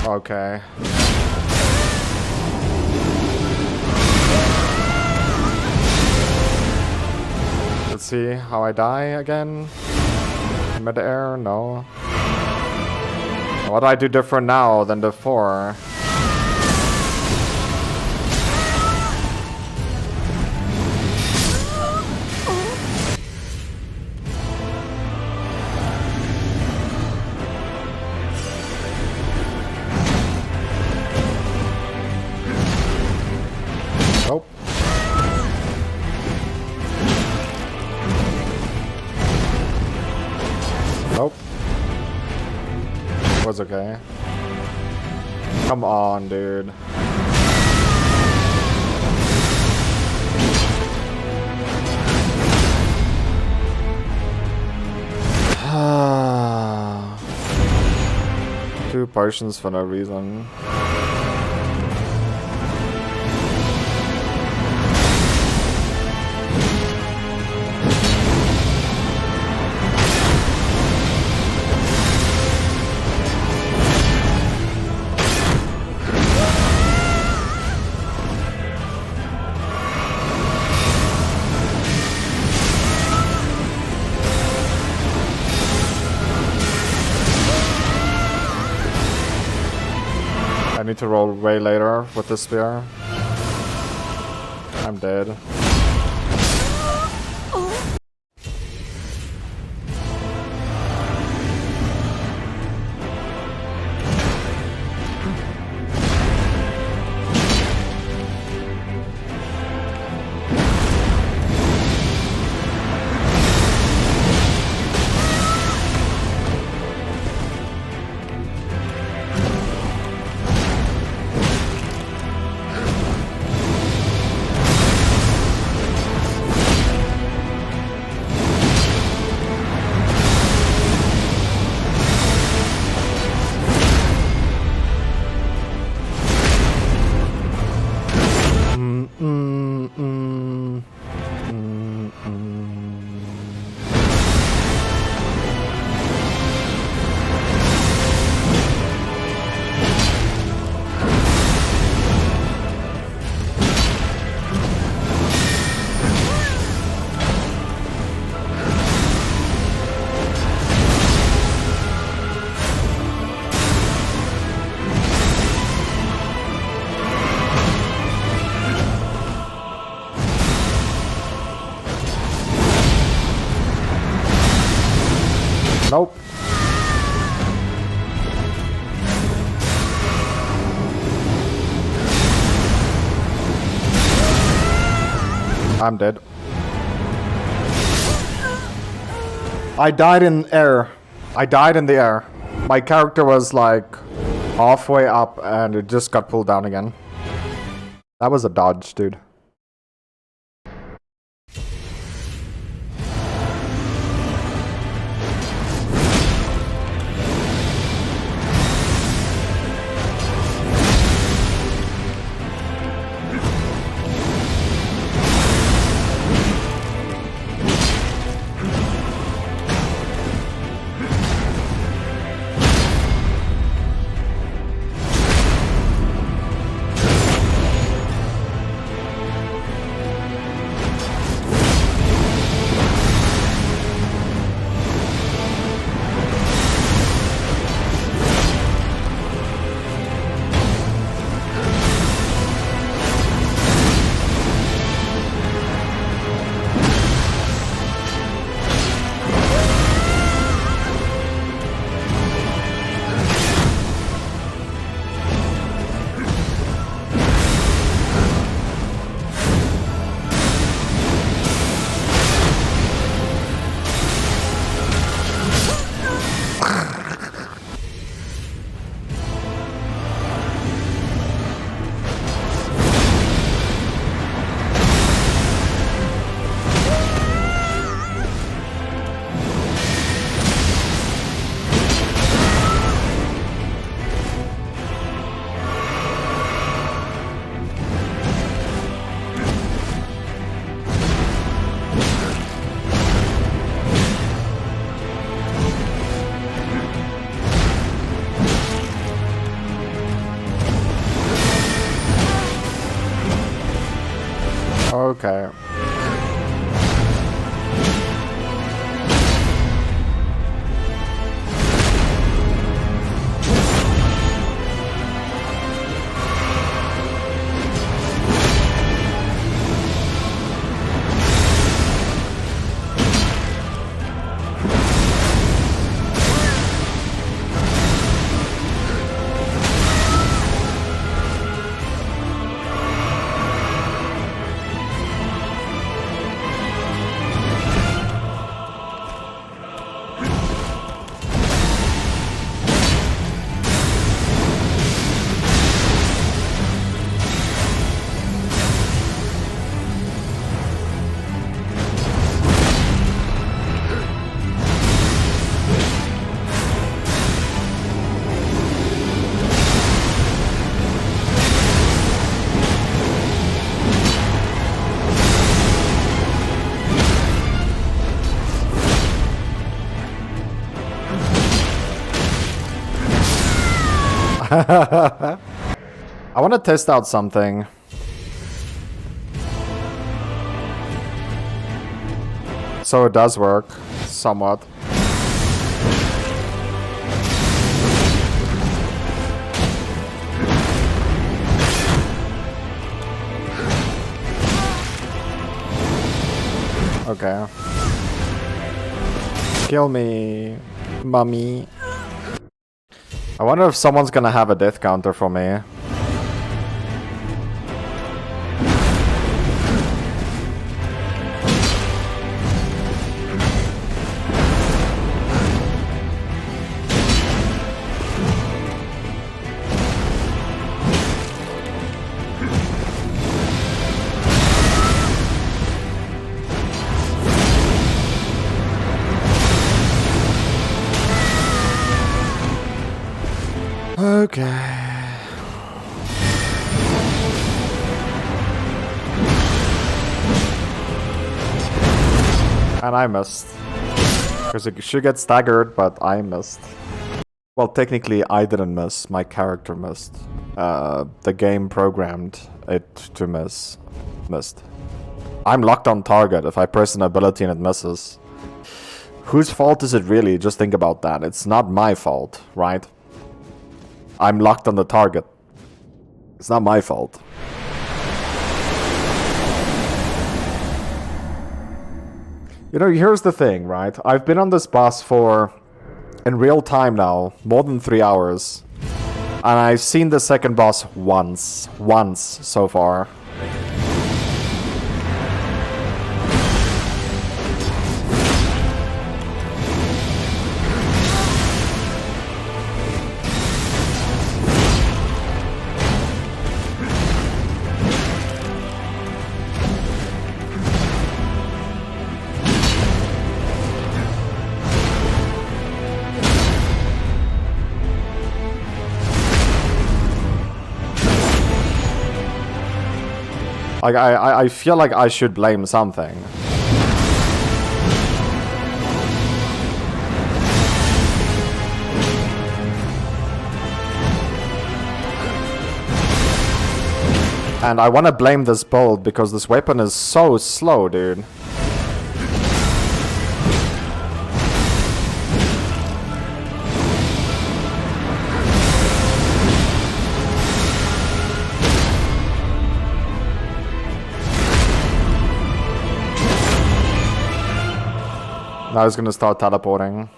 Okay. Let's see how I die again. Mid-air? No. What do I do different now than before? Nope. Nope. Was okay. Come on, dude. Two potions for no reason. need to roll way later with the spear. I'm dead. Nope. I'm dead. I died in air. I died in the air. My character was like halfway up and it just got pulled down again. That was a dodge, dude. Okay. I want to test out something. So it does work, somewhat. Okay. Kill me, mummy. I wonder if someone's gonna have a death counter for me. Okay. And I missed. Because it should get staggered, but I missed. Well, technically I didn't miss, my character missed. The game programmed it to miss. Missed. I'm locked on target if I press an ability and it misses. Whose fault is it really? Just think about that. It's not my fault, right? I'm locked on the target. It's not my fault. You know, here's the thing, right? I've been on this boss for, in real time now, more than 3 hours. And I've seen the second boss once so far. Like, I feel like I should blame something. And I want to blame this build because this weapon is so slow, dude. Now he's gonna start teleporting.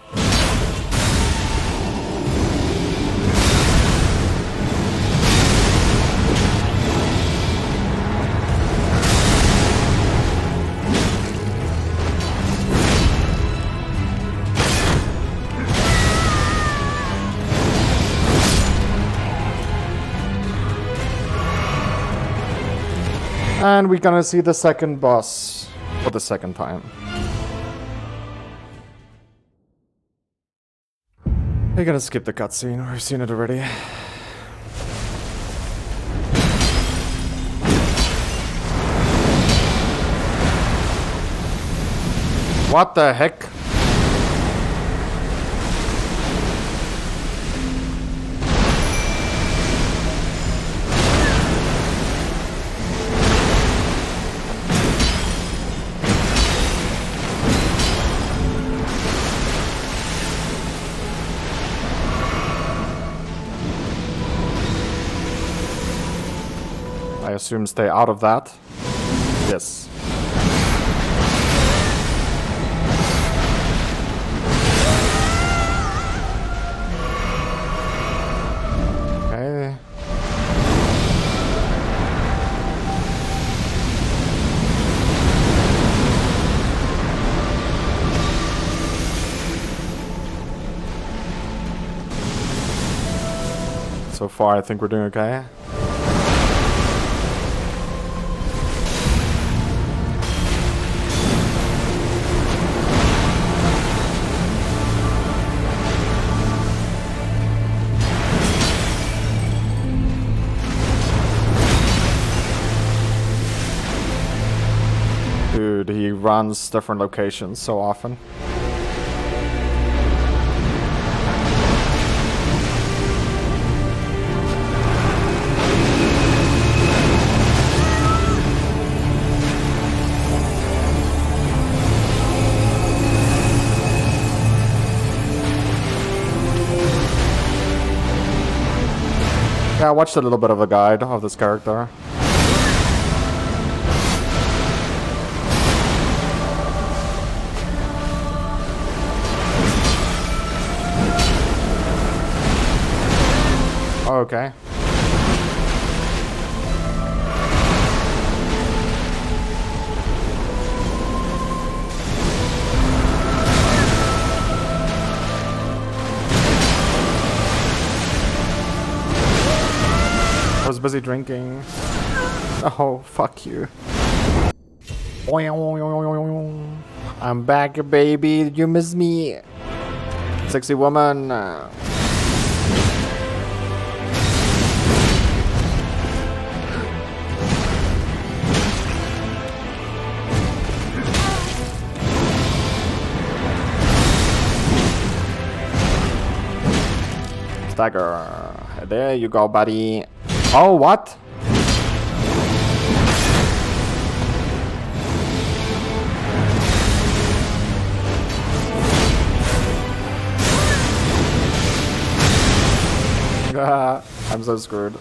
And we're gonna see the second boss for the second time. We're gonna skip the cutscene, we've seen it already. What the heck? I assume stay out of that. Yes. Okay. So far, I think we're doing okay. Dude, he runs different locations so often. Yeah, I watched a little bit of a guide of this character. Oh, okay. I was busy drinking. Oh, fuck you. I'm back, baby. Did you miss me? Sexy woman. Stagger. There you go, buddy. Oh, what? I'm so screwed.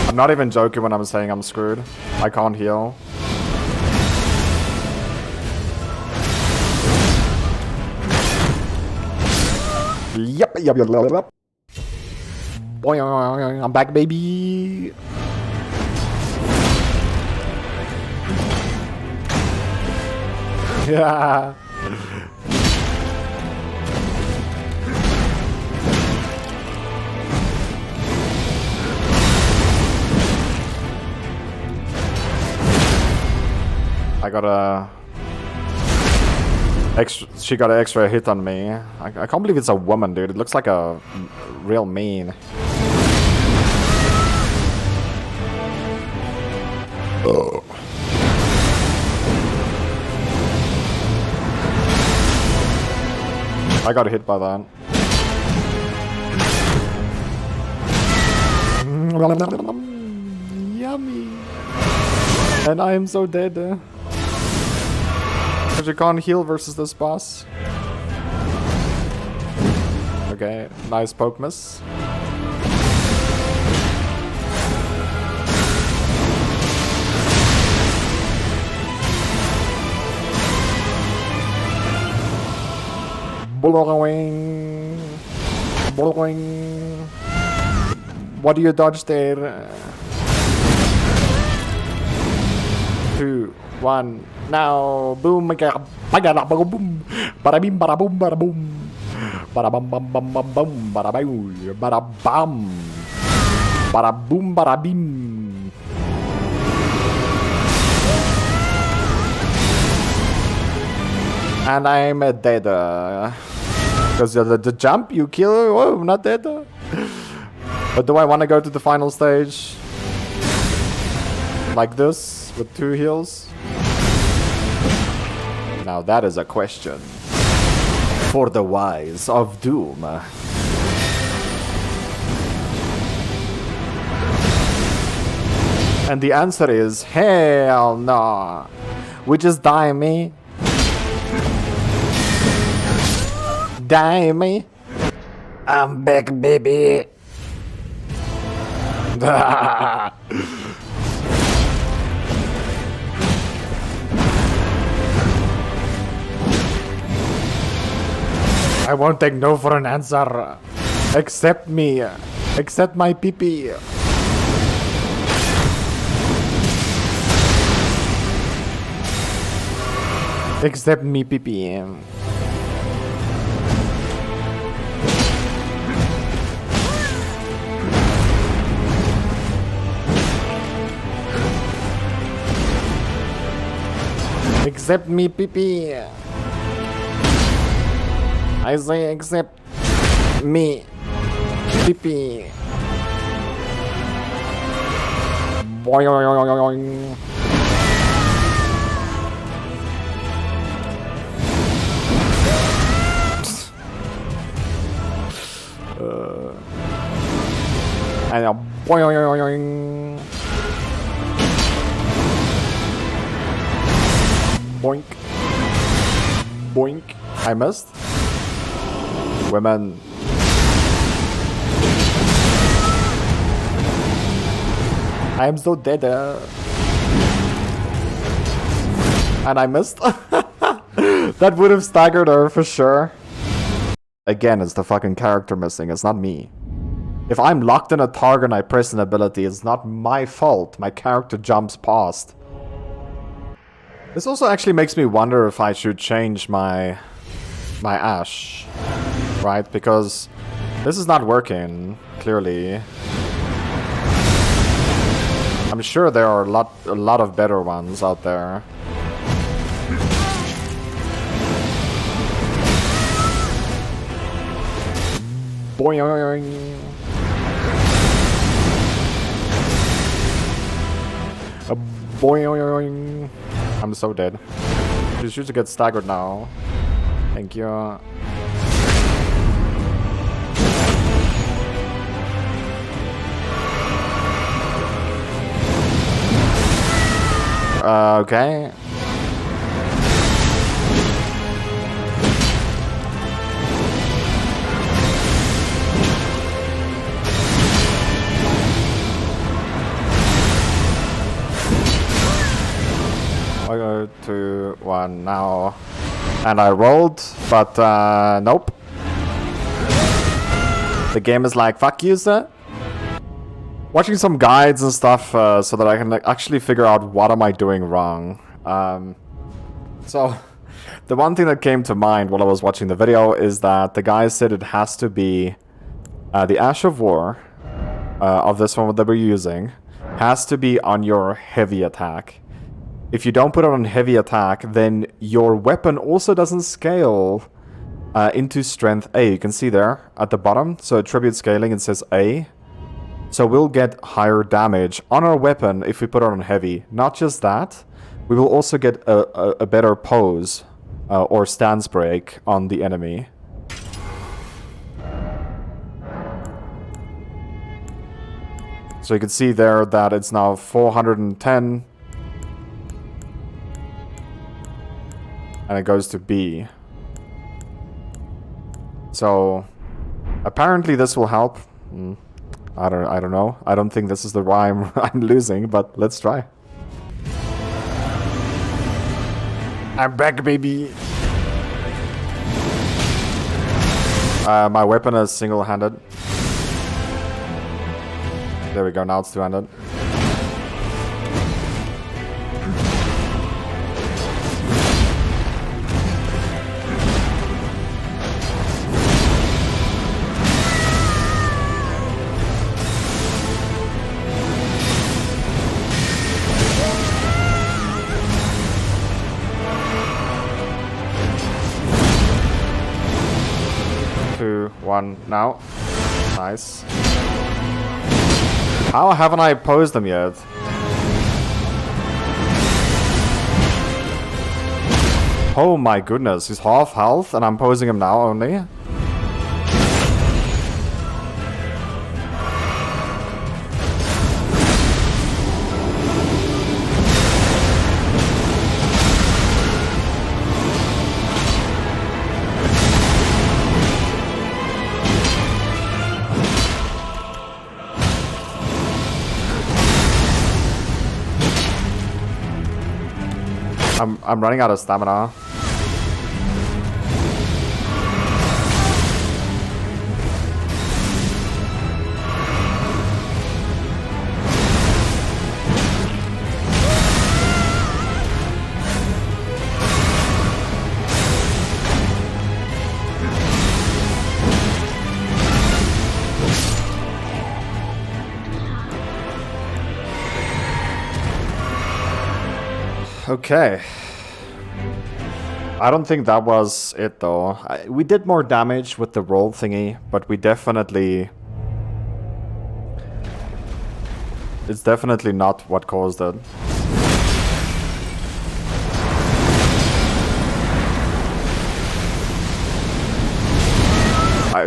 I'm not even joking when I'm saying I'm screwed. I can't heal. Yep. Boy, I'm back, baby. Yeah. I got a extra. She got an extra hit on me. I can't believe it's a woman, dude. It looks like a real mean. Oh. I got hit by that. Yummy. And I am so dead. Because you can't heal versus this boss. Okay, nice poke miss. Blowing. Blowing. What do you dodge there? 2, 1, now. Boom. I got boom. Bada bim, bada boom, bada boom. Bada bum bum bum bum bum. Bada boo. Bada bum. Bada boom, bada bim. And I'm dead. Because the jump you kill. Oh, I'm not dead. But do I want to go to the final stage? Like this? With 2 heals? Now that is a question. For the wise of doom. And the answer is hell no. We just die me. Die me. I'm back, baby. I won't take no for an answer. Accept me. Accept my pee-pee. Accept me pee-pee. Accept me pee-pee. I say accept me pee-pee. Boing. And a boing. Boink. Boink. I missed. Women. I am so dead. And I missed. That would have staggered her for sure. Again, it's the fucking character missing. It's not me. If I'm locked in a target and I press an ability, it's not my fault. My character jumps past. This also actually makes me wonder if I should change my Ash. Right? Because this is not working, clearly. I'm sure there are a lot of better ones out there. Boing. Boing. I'm so dead. You should get staggered now. Thank you. Okay. I go to 1 now. And I rolled, but nope. The game is like, fuck you, sir. Watching some guides and stuff so that I can actually figure out what am I doing wrong. So, the one thing that came to mind while I was watching the video is that the guy said it has to be the Ash of War of this one that we're using has to be on your heavy attack. If you don't put it on heavy attack, then your weapon also doesn't scale into strength A. You can see there at the bottom. So attribute scaling, it says A. So we'll get higher damage on our weapon if we put it on heavy. Not just that, we will also get a better pose or stance break on the enemy. So you can see there that it's now 410. And it goes to B. So apparently this will help. I don't know. I don't think this is the rhyme I'm losing, but let's try. I'm back, baby. My weapon is single-handed. There we go. Now it's two-handed. One now. Nice. How haven't I posed them yet? Oh my goodness, he's half health and I'm posing him now only? I'm running out of stamina. Okay. I don't think that was it though. We did more damage with the roll thingy, but we definitely... It's definitely not what caused it.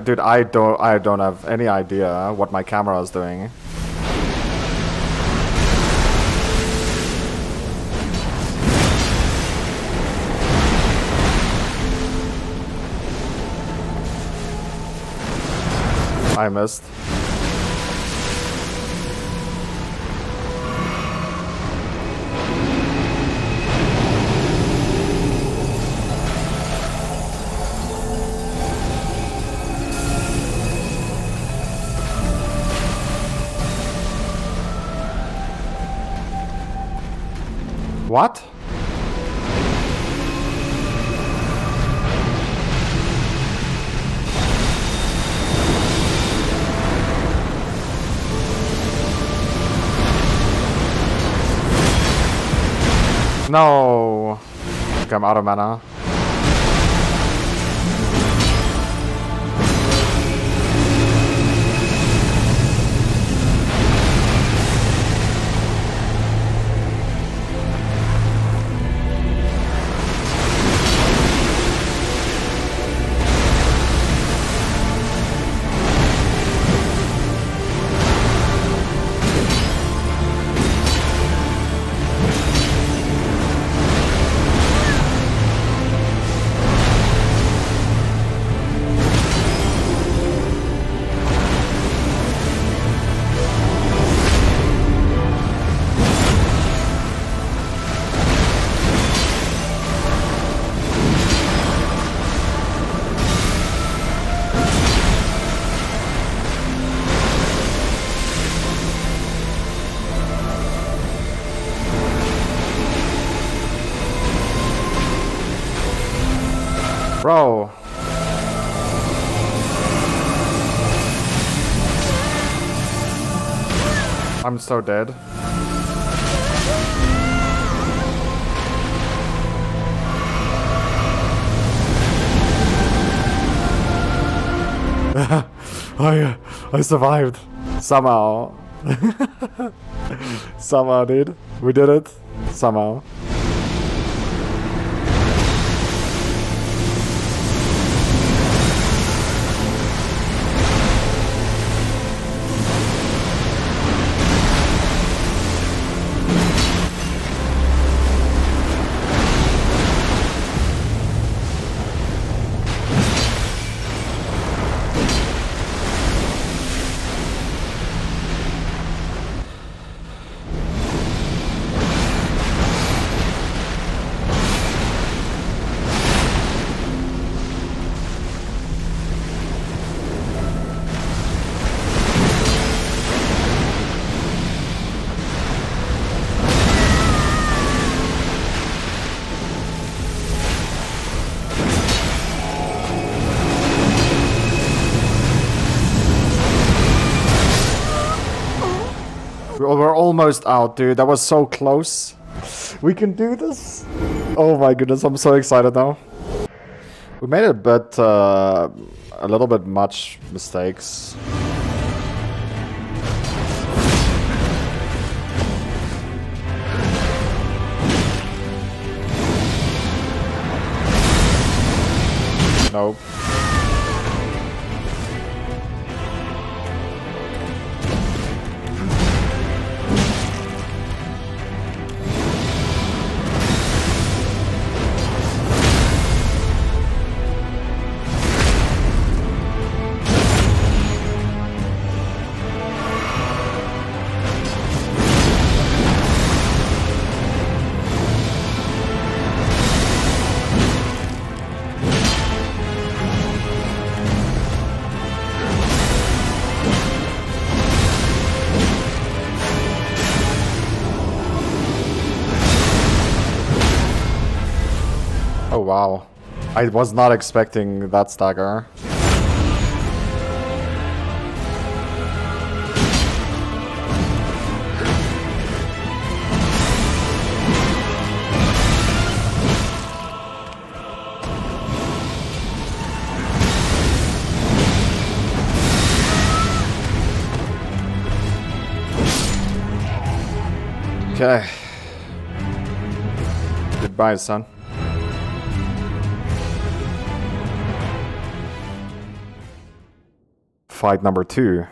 Dude, I don't have any idea what my camera is doing. I missed. What? No. Okay, I'm out of mana. Bro. I'm so dead. I survived. Somehow. Somehow, dude. We did it. Somehow. We're almost out, dude. That was so close. We can do this. Oh my goodness, I'm so excited now. We made a little bit much mistakes. Nope. Oh wow. I was not expecting that stagger. Okay. Goodbye, son. Fight number 2.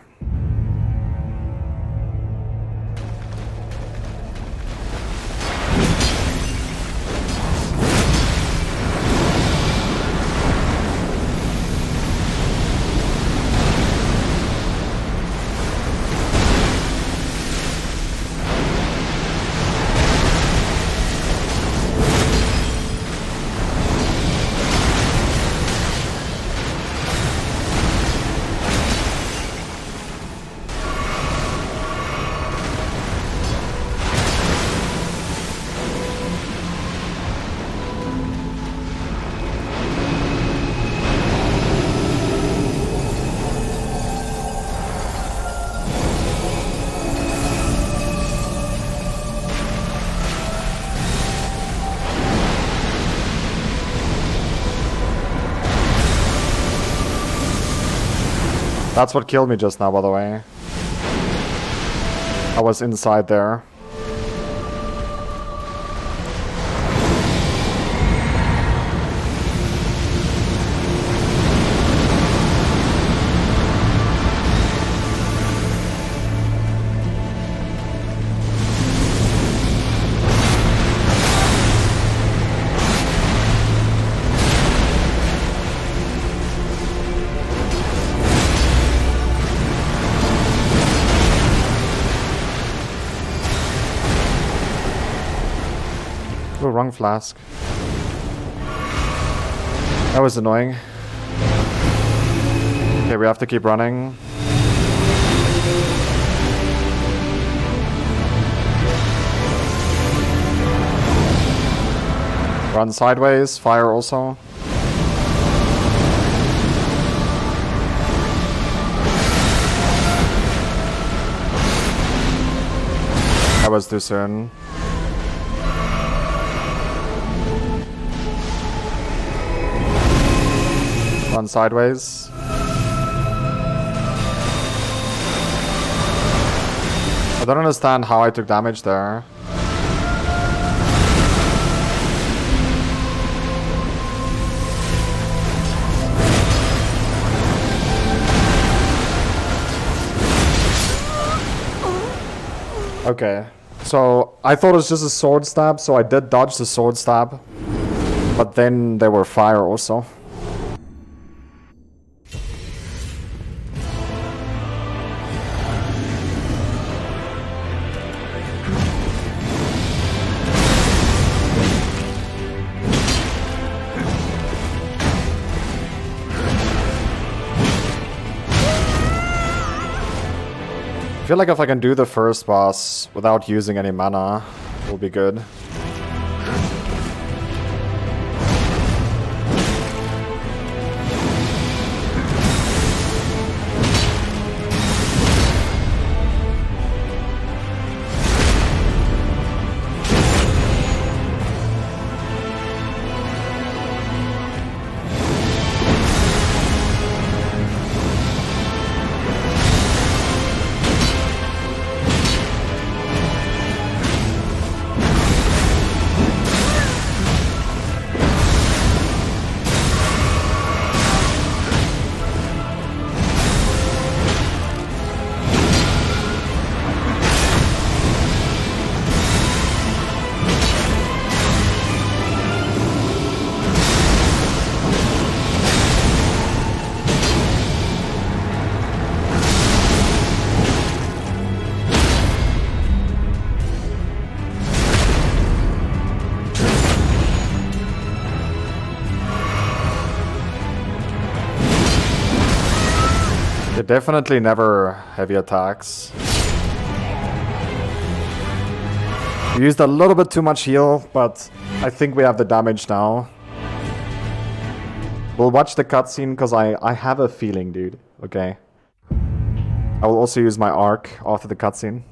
That's what killed me just now, by the way. I was inside there. Oh, wrong flask. That was annoying. Okay, we have to keep running. Run sideways, fire also. That was too soon. Run sideways. I don't understand how I took damage there. Okay, so I thought it was just a sword stab, so I did dodge the sword stab. But then there were fire also. I feel like if I can do the first boss without using any mana, it will be good. They're definitely never heavy attacks. We used a little bit too much heal, but I think we have the damage now. We'll watch the cutscene because I have a feeling, dude. Okay. I will also use my arc after the cutscene.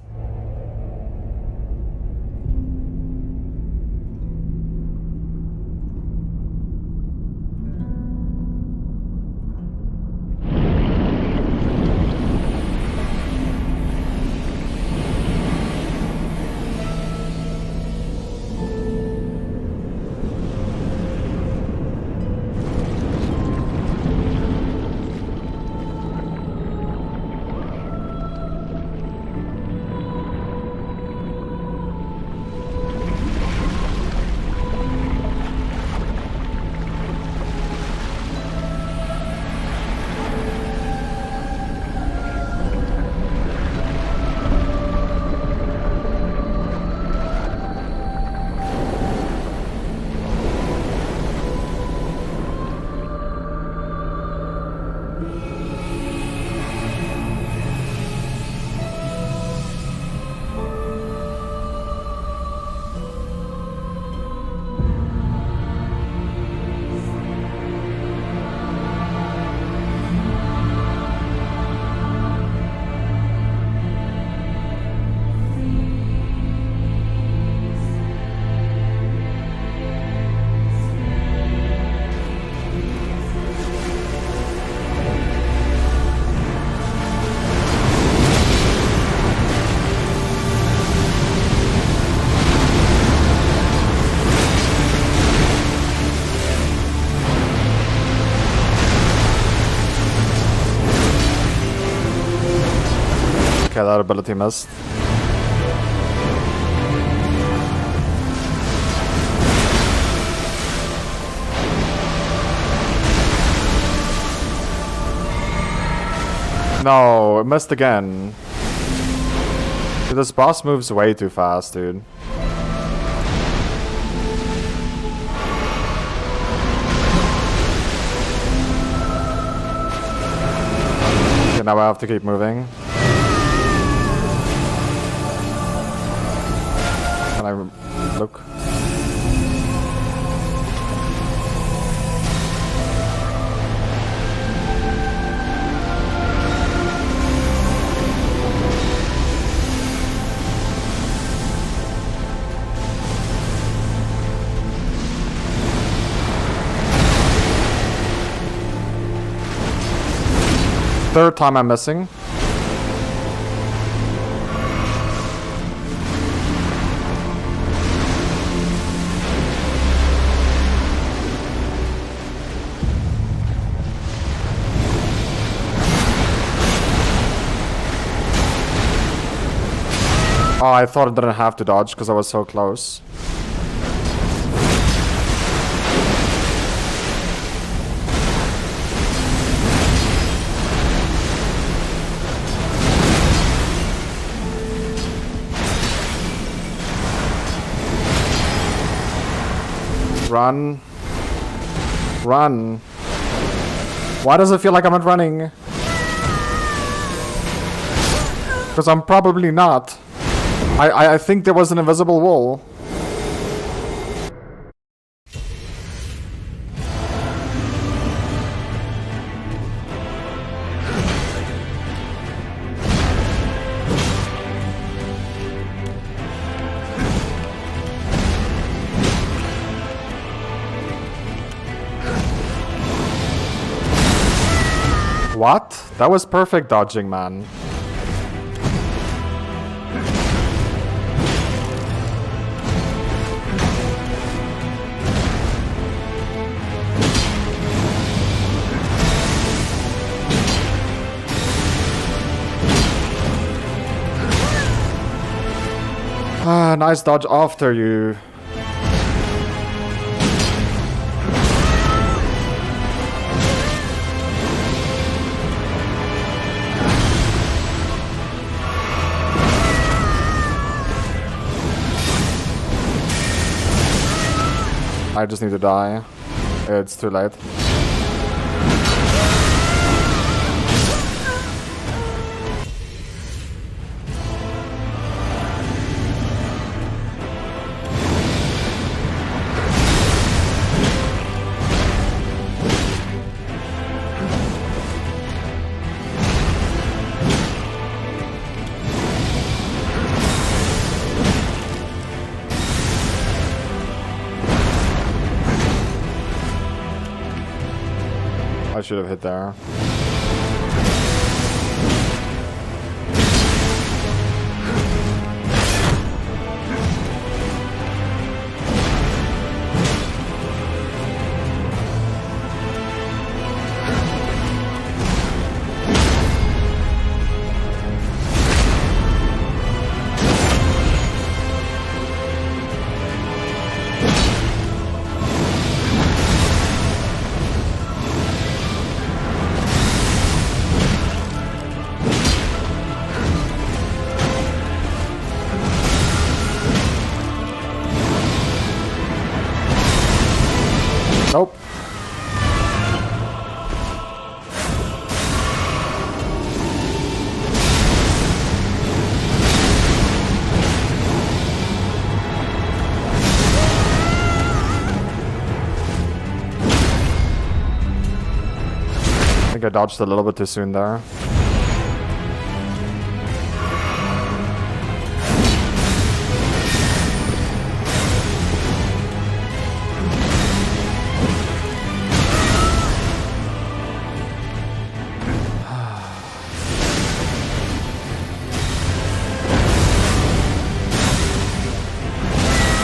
ability missed. No, it missed again. Dude, this boss moves way too fast, dude. Okay, now I have to keep moving. Can I look? Third time I'm missing. Oh, I thought I didn't have to dodge because I was so close. Run. Run. Why does it feel like I'm not running? Because I'm probably not. I think there was an invisible wall. What? That was perfect dodging, man. Ah, nice dodge after you. I just need to die. It's too late. I should have hit there. Nope. I think I dodged a little bit too soon there.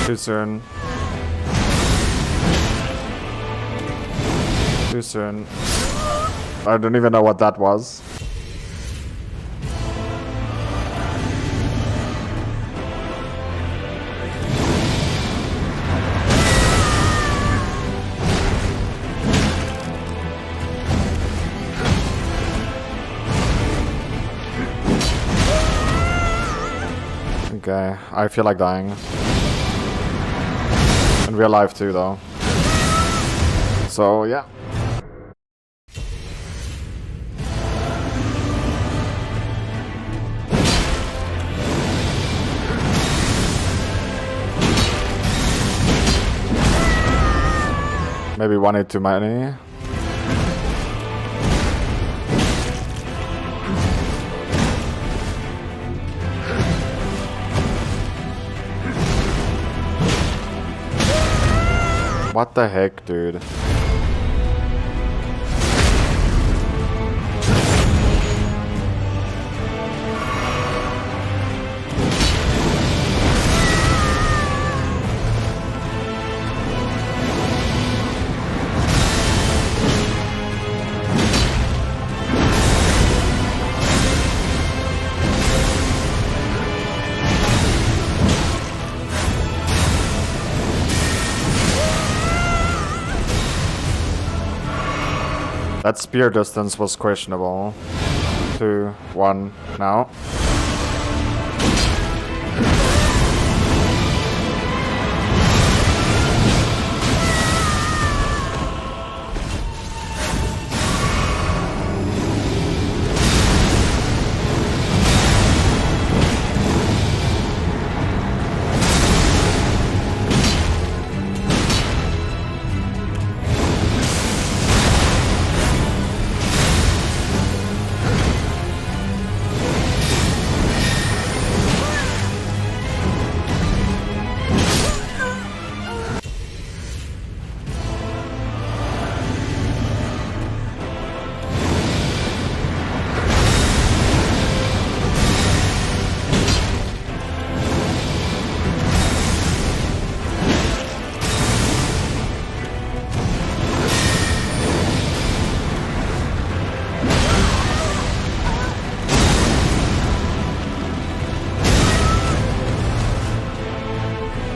Too soon. Too soon. I don't even know what that was. Okay, I feel like dying. In real life too, though. So, yeah. Maybe one hit too many. What the heck, dude? That spear distance was questionable. 2, 1, now.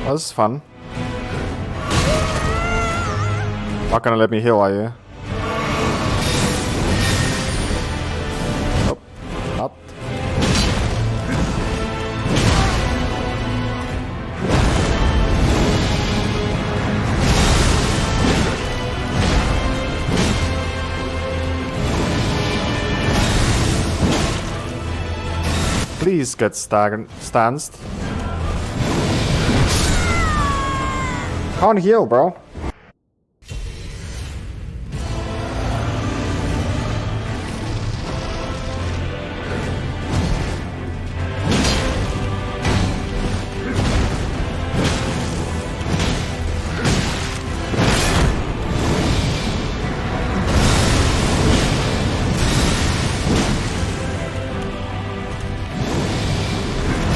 This is fun. Not gonna let me heal, are you? Nope. Not. Please get stanced. Can't heal, bro.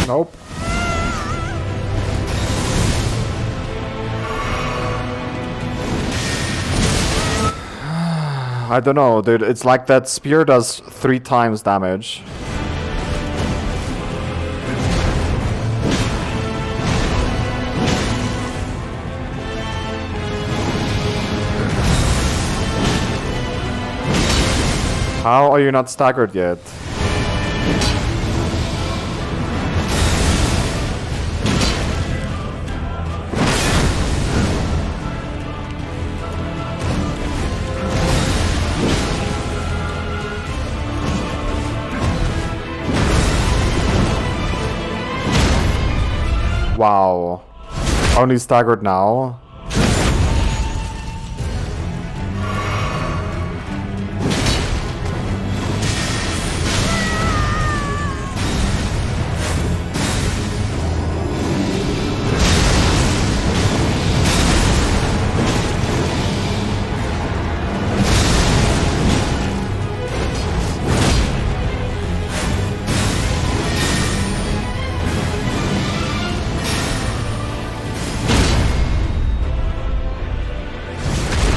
Nope. I don't know, dude. It's like that spear does 3 times damage. How are you not staggered yet? Wow. Only staggered now.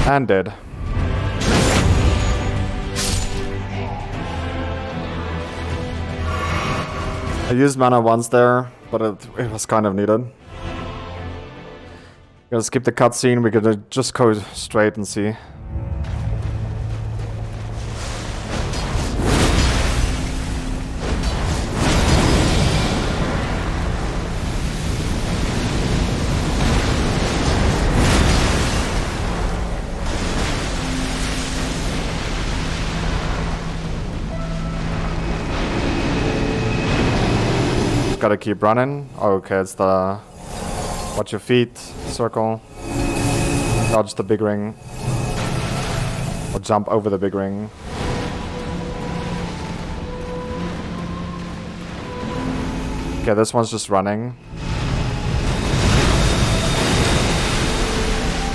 And dead. I used mana once there, but it was kind of needed. Gonna skip the cutscene, we're gonna just go straight and see. gotta keep running. Oh, okay, it's the watch your feet circle. Dodge the big ring. Or jump over the big ring. Okay, this one's just running.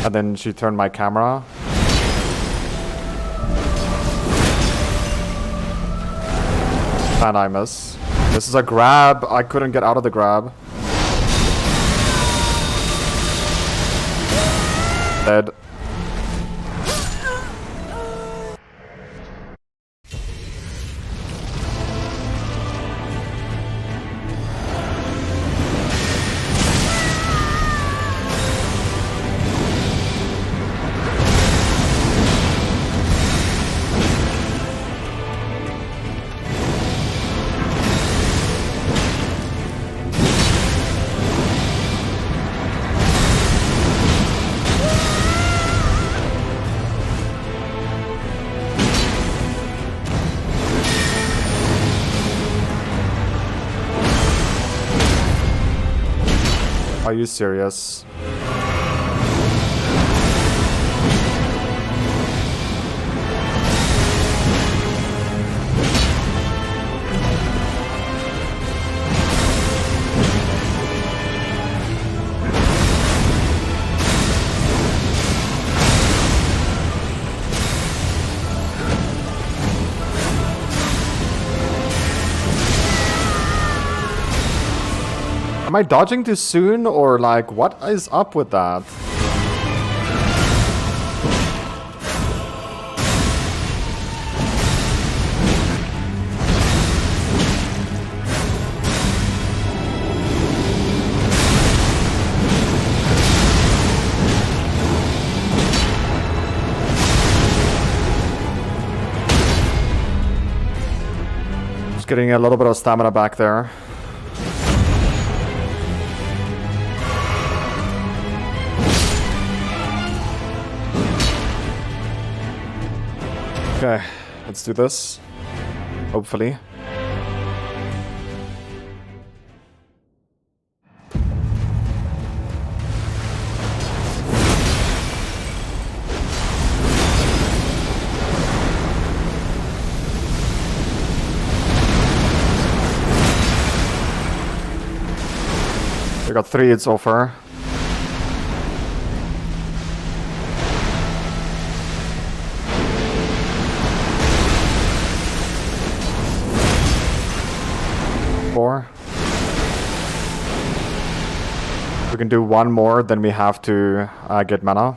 And then she turned my camera. And I miss. This is a grab. I couldn't get out of the grab. Dead. Are you serious? Am I dodging too soon, or like, what is up with that? Just getting a little bit of stamina back there. Okay, let's do this. Hopefully. We got 3 so far. We can do 1 more, then we have to get mana.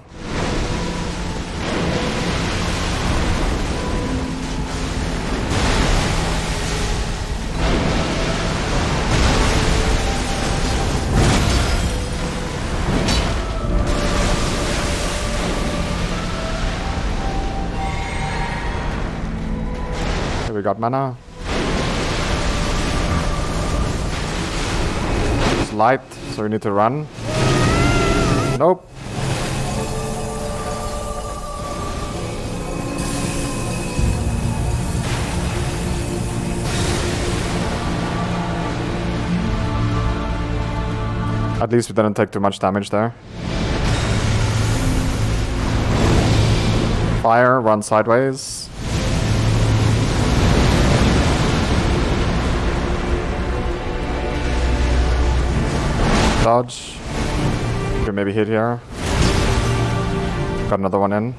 Okay, we got mana. It's light. So we need to run. Nope. At least we didn't take too much damage there. Fire, run sideways. Dodge. Okay, maybe hit here. Got another one in.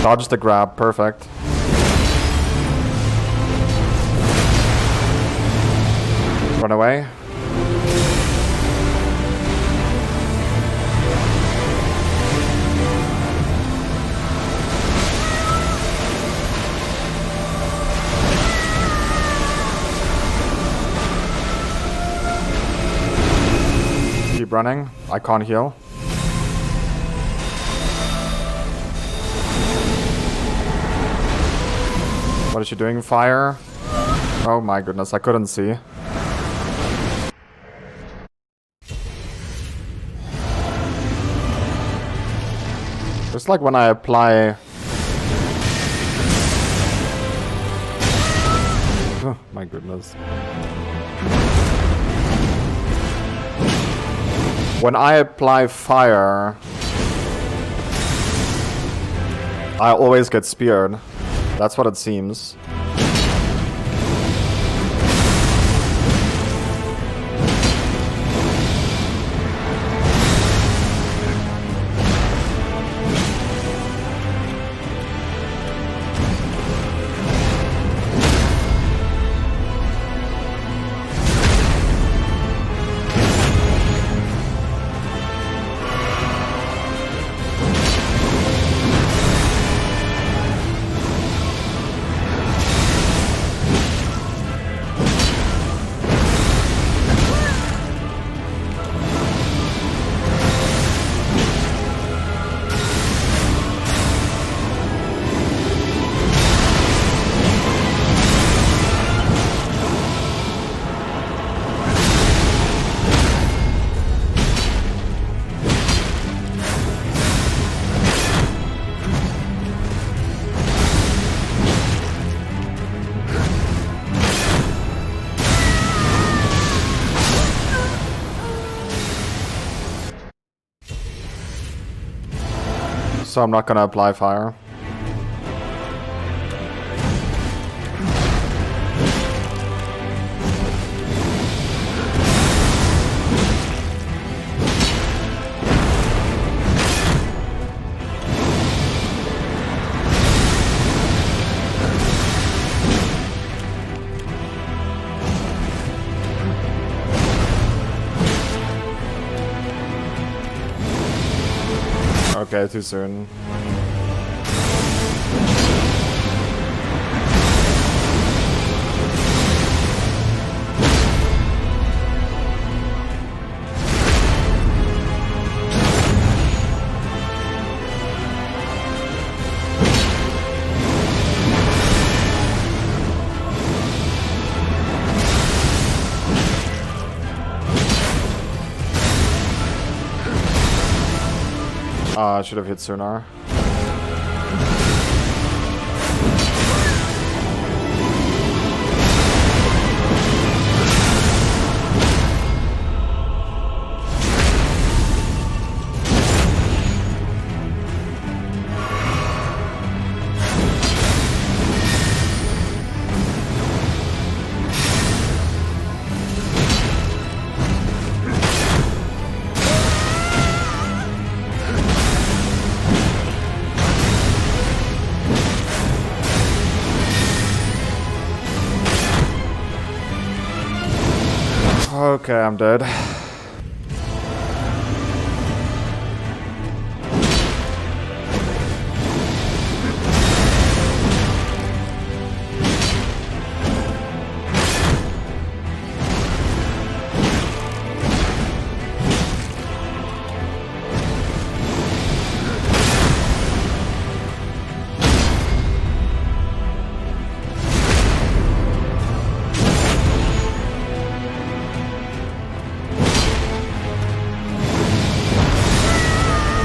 Dodge the grab, perfect. Run away. Keep running. I can't heal. What is she doing? Fire? Oh my goodness, I couldn't see. Just like when I apply... Oh my goodness. When I apply fire, I always get speared. That's what it seems. So I'm not gonna apply fire. Okay, too soon. I should have hit sooner. Okay, I'm dead.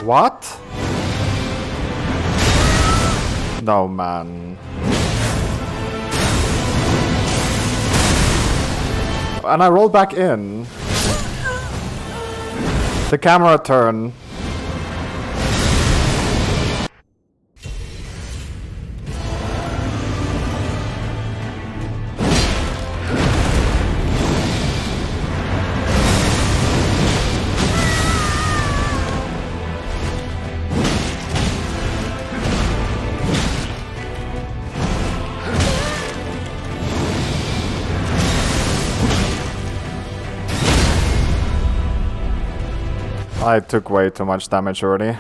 What? No, man. And I rolled back in. The camera turned. I took way too much damage already.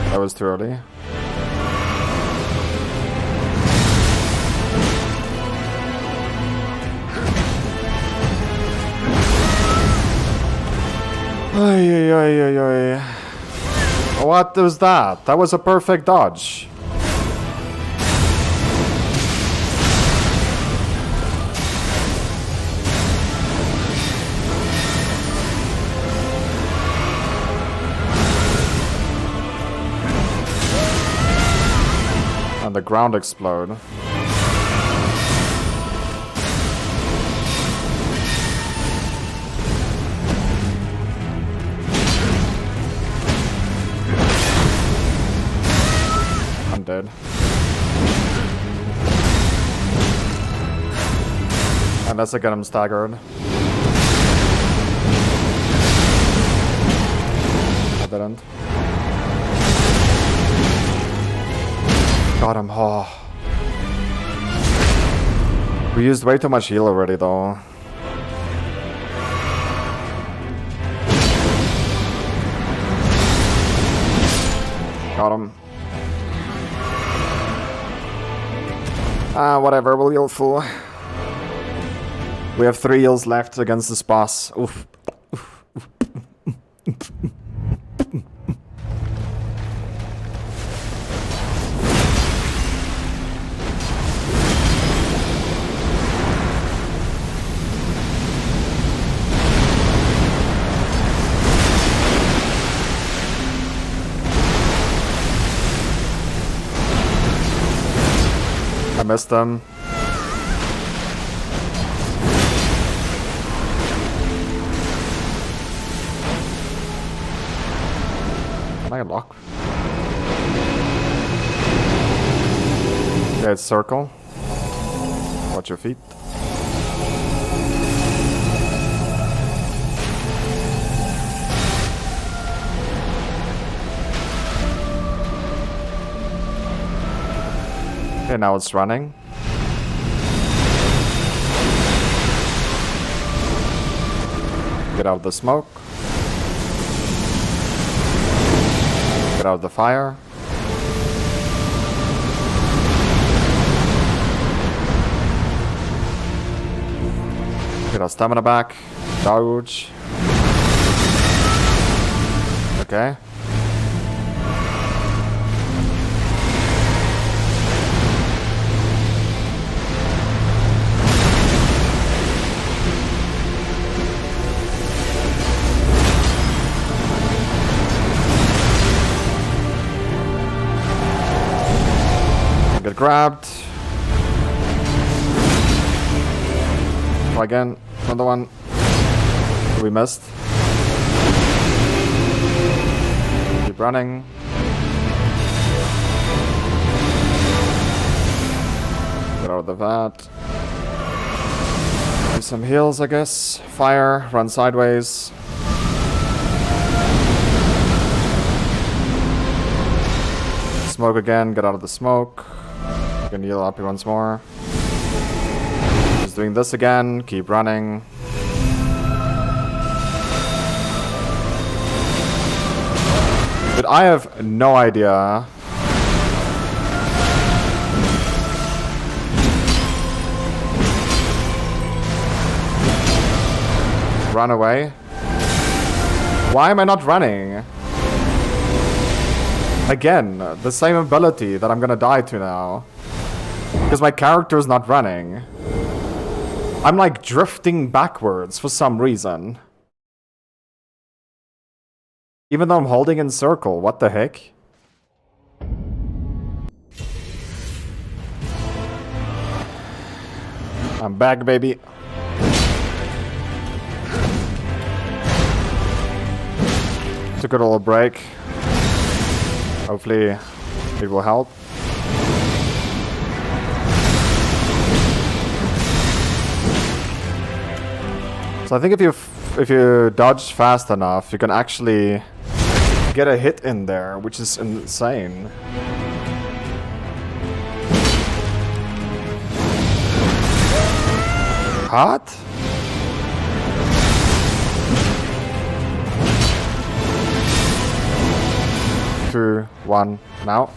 That was too early. Ay, ay, ay, ay. What was that? That was a perfect dodge. And the ground explode. I'm dead. Unless I get him staggered. I didn't. Got him. Oh. We used way too much heal already though. Got him. Whatever, we'll heal full. We have 3 heals left against this boss. Oof. I missed them. Can I lock? Okay, it's circle. Watch your feet. Okay, now it's running. Get out of the smoke. Get out of the fire. Get our stamina back. Dodge. Okay. Get grabbed. Try again. Another one. We missed. Keep running. Get out of the vat. Do some heals, I guess. Fire. Run sideways. Smoke again. Get out of the smoke. Gonna heal up once more. Just doing this again. Keep running. But I have no idea. Run away. Why am I not running? Again, the same ability that I'm gonna die to now. Because my character is not running. I'm like drifting backwards for some reason. Even though I'm holding in circle, what the heck? I'm back, baby. Took a little break. Hopefully it will help. So I think if you dodge fast enough, you can actually get a hit in there, which is insane. Hot? 2, 1, now.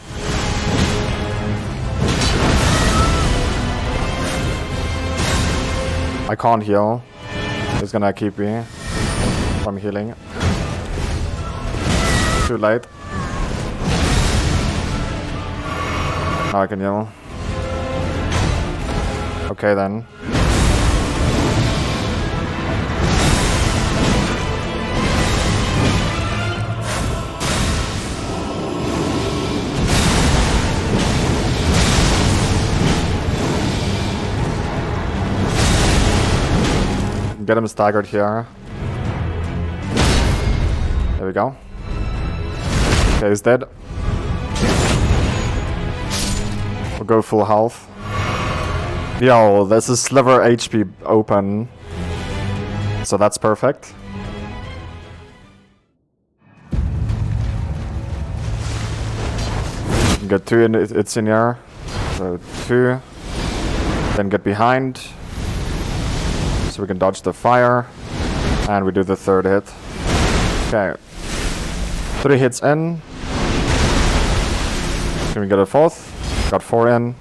I can't heal. It's gonna keep me from healing. Too late. Now I can heal. Okay then. Get him staggered here. There we go. Okay, he's dead. We'll go full health. Yo, there's a sliver HP open. So that's perfect. Get 2 in it's in here. So 2. Then get behind. So we can dodge the fire. And we do the 3rd hit. Okay. 3 hits in. Can we get a 4th? Got 4 in.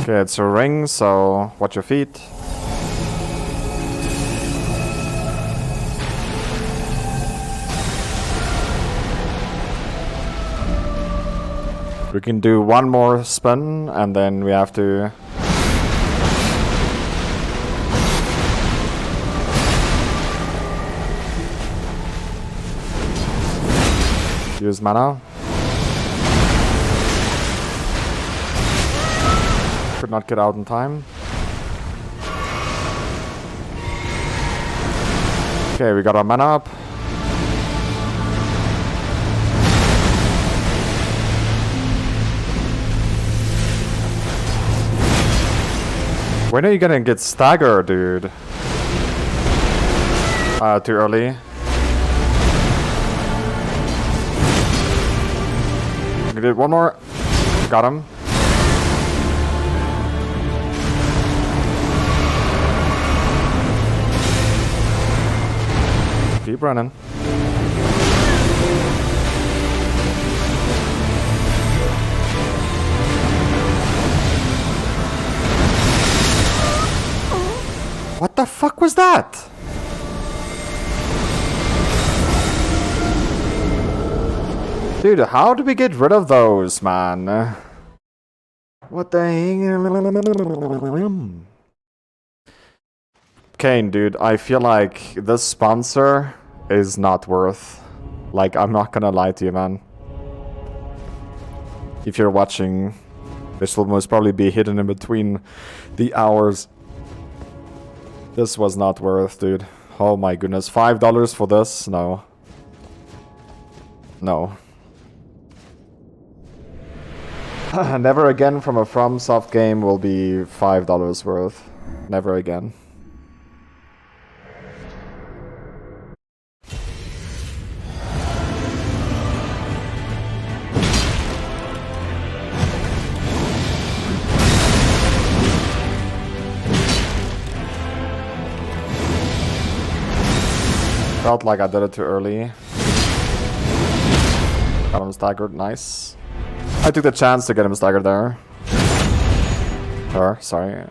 Okay, it's a ring, so watch your feet. We can do one more spin, and then we have to... use mana. Could not get out in time. Okay, we got our mana up. When are you gonna get staggered, dude? Too early. We did one more. Got him. Keep running. What the fuck was that? Dude, how do we get rid of those, man? What the heck? Kane, dude, I feel like this sponsor is not worth. Like, I'm not gonna lie to you, man. If you're watching, this will most probably be hidden in between the hours. This was not worth, dude. Oh my goodness. $5 for this? No. No. Never again from a FromSoft game will be $5 worth. Never again. Felt like I did it too early. Got him staggered, nice. I took the chance to get him staggered there. Or, sorry.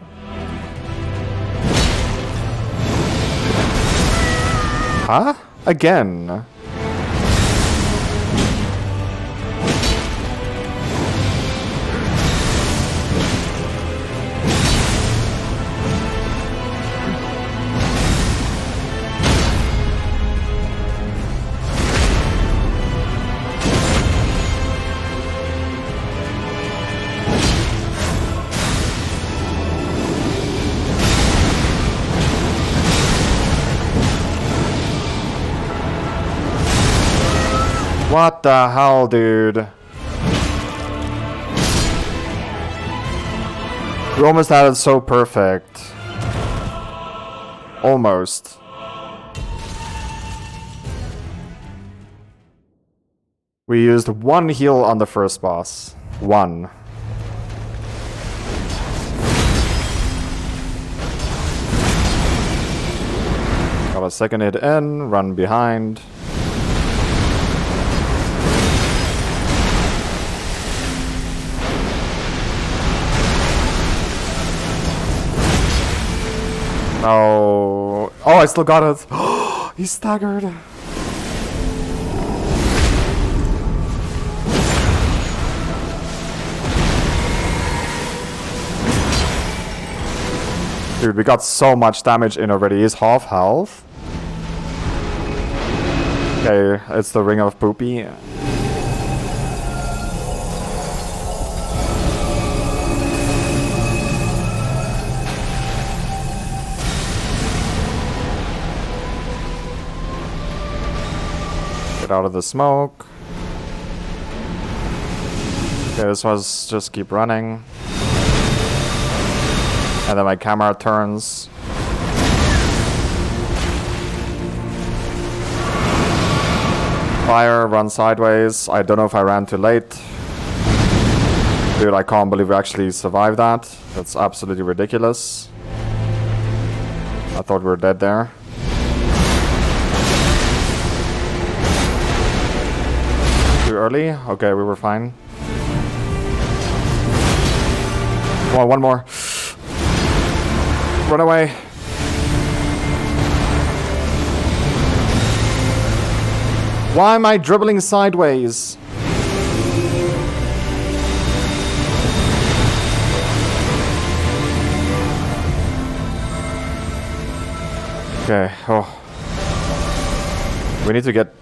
Huh? Again? What the hell, dude? We almost had it so perfect. Almost. We used one heal on the first boss. One. Got a second hit in, run behind. Oh, I still got it. He's staggered. Dude, we got so much damage in already. He's half health. Okay, it's the Ring of Poopy. Get out of the smoke. Okay, this was just keep running. And then my camera turns. Fire, run sideways. I don't know if I ran too late. Dude, I can't believe we actually survived that. That's absolutely ridiculous. I thought we were dead there. Too early? Okay, we were fine. Come on, one more. Run away. Why am I dribbling sideways? Okay, oh. We need to get...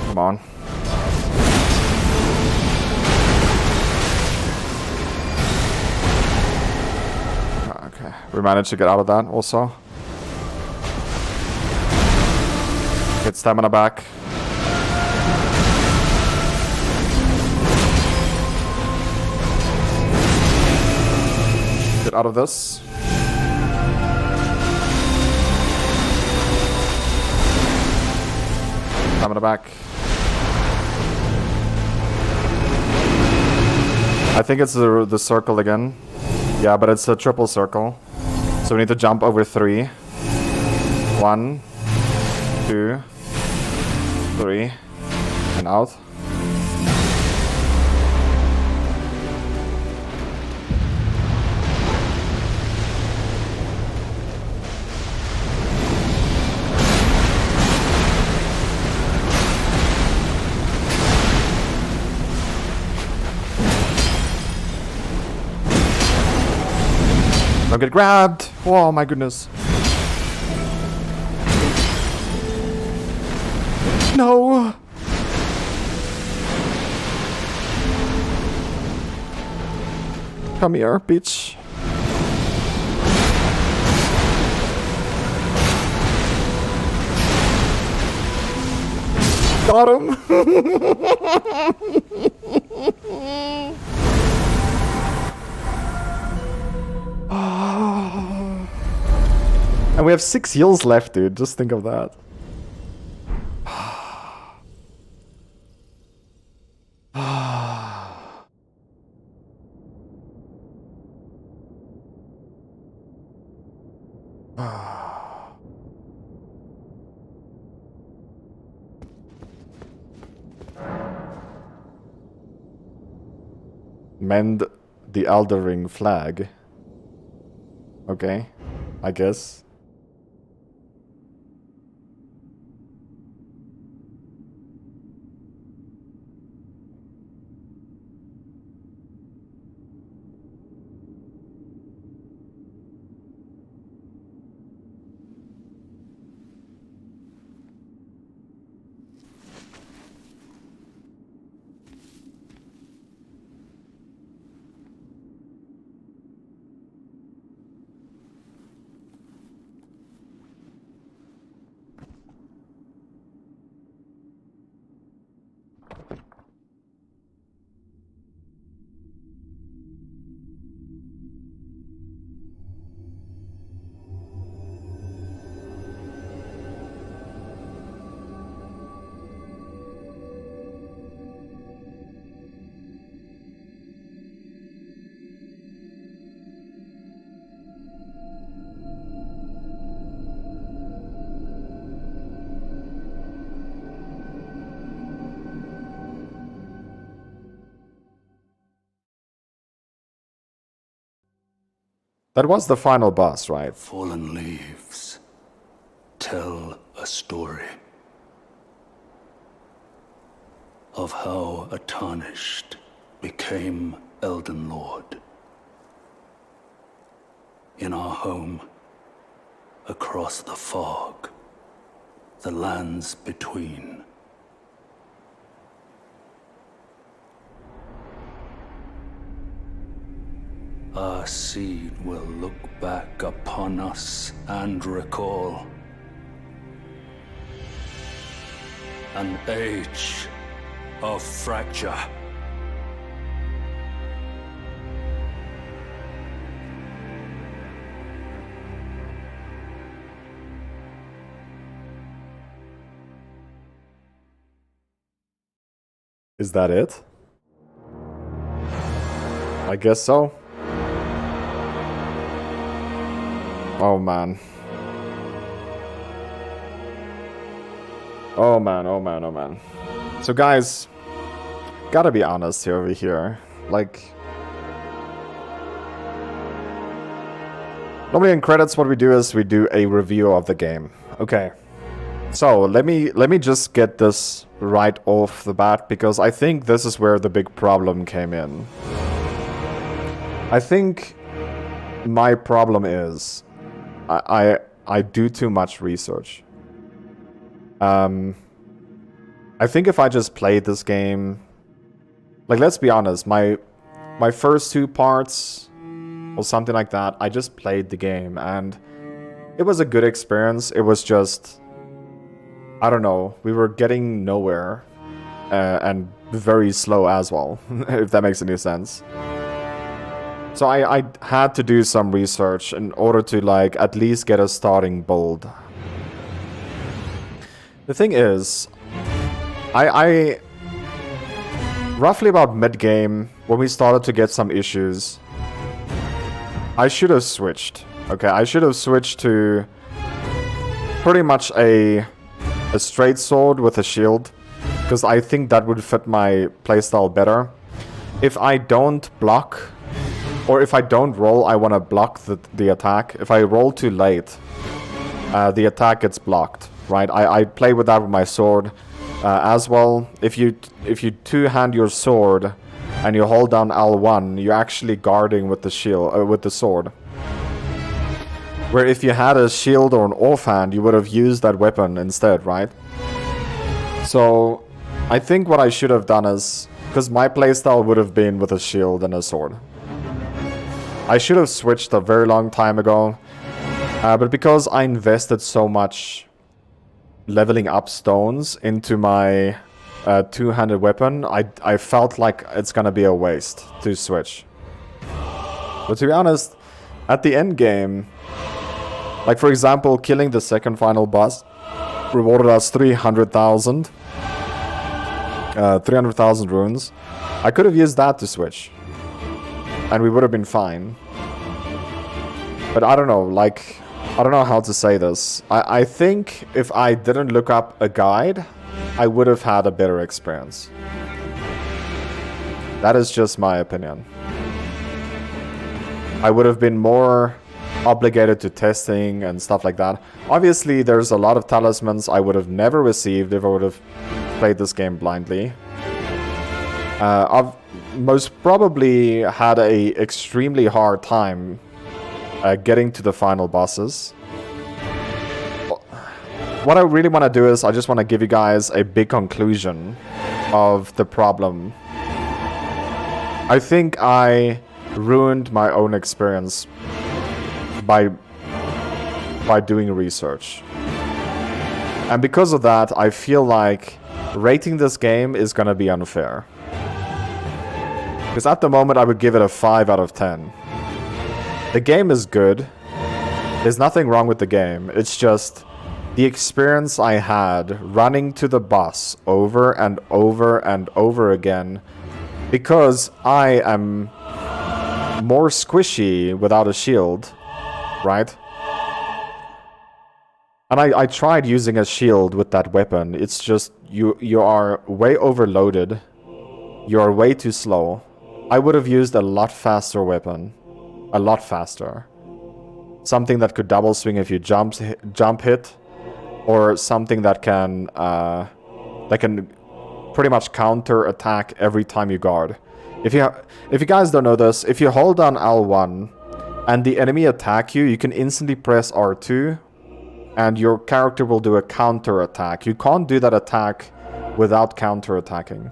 Come on. Okay, we managed to get out of that also. Get stamina back. Get out of this. Stamina back. I think it's the circle again. Yeah, but it's a triple circle. So we need to jump over 3. 1, 2, 3, and out. Don't get grabbed! Oh my goodness. No! Come here, bitch. Got him! And we have 6 heals left, dude. Just think of that. Mend the Elden Ring flag. Okay, I guess. That was the final boss, right? Fallen leaves tell a story. of how a tarnished became Elden Lord. In our home, across the fog, the lands between. Our seed will look back upon us and recall an age of fracture. Is that it? I guess so. Oh man. Oh man, oh man, oh man. So guys, gotta be honest here over here. Like, normally in credits what we do is we do a review of the game. Okay. So let me just get this right off the bat, because I think this is where the big problem came in. I think my problem is I do too much research. I think if I just played this game, like, let's be honest, my first 2 parts or something like that, I just played the game and it was a good experience. It was just, I don't know, we were getting nowhere, and very slow as well, if that makes any sense. So I had to do some research in order to, like, at least get a starting build. The thing is, I roughly about mid-game, when we started to get some issues, I should have switched. Okay, I should have switched to pretty much a straight sword with a shield, because I think that would fit my playstyle better. If I don't block, or if I don't roll, I want to block the attack. If I roll too late, the attack gets blocked, right? I play with that with my sword as well. If you two-hand your sword and you hold down L1, you're actually guarding with the shield, with the sword. Where if you had a shield or an offhand, you would have used that weapon instead, right? So I think what I should have done is, because my playstyle would have been with a shield and a sword, I should have switched a very long time ago. But because I invested so much leveling up stones into my two-handed weapon, I felt like it's gonna be a waste to switch. But to be honest, at the end game, like for example, killing the second final boss rewarded us 300,000 runes. I could have used that to switch, and we would have been fine. But I don't know, like, I don't know how to say this. I think if I didn't look up a guide, I would have had a better experience. That is just my opinion. I would have been more obligated to testing and stuff like that. Obviously, there's a lot of talismans I would have never received if I would have played this game blindly. I've most probably had a extremely hard time getting to the final bosses. What I really want to do is I just want to give you guys a big conclusion of the problem. I think I ruined my own experience by doing research. And because of that, I feel like rating this game is gonna be unfair. Because at the moment I would give it a 5 out of 10. The game is good. There's nothing wrong with the game. It's just the experience I had running to the boss over and over and over again, because I am more squishy without a shield, right? And I tried using a shield with that weapon. It's just, you are way overloaded. You are way too slow. I would have used a lot faster weapon. A lot faster. Something that could double swing if you jump hit. Or something that can pretty much counter attack every time you guard. If you guys don't know this, if you hold down L1 and the enemy attack you, you can instantly press R2 and your character will do a counter attack. You can't do that attack without counter attacking.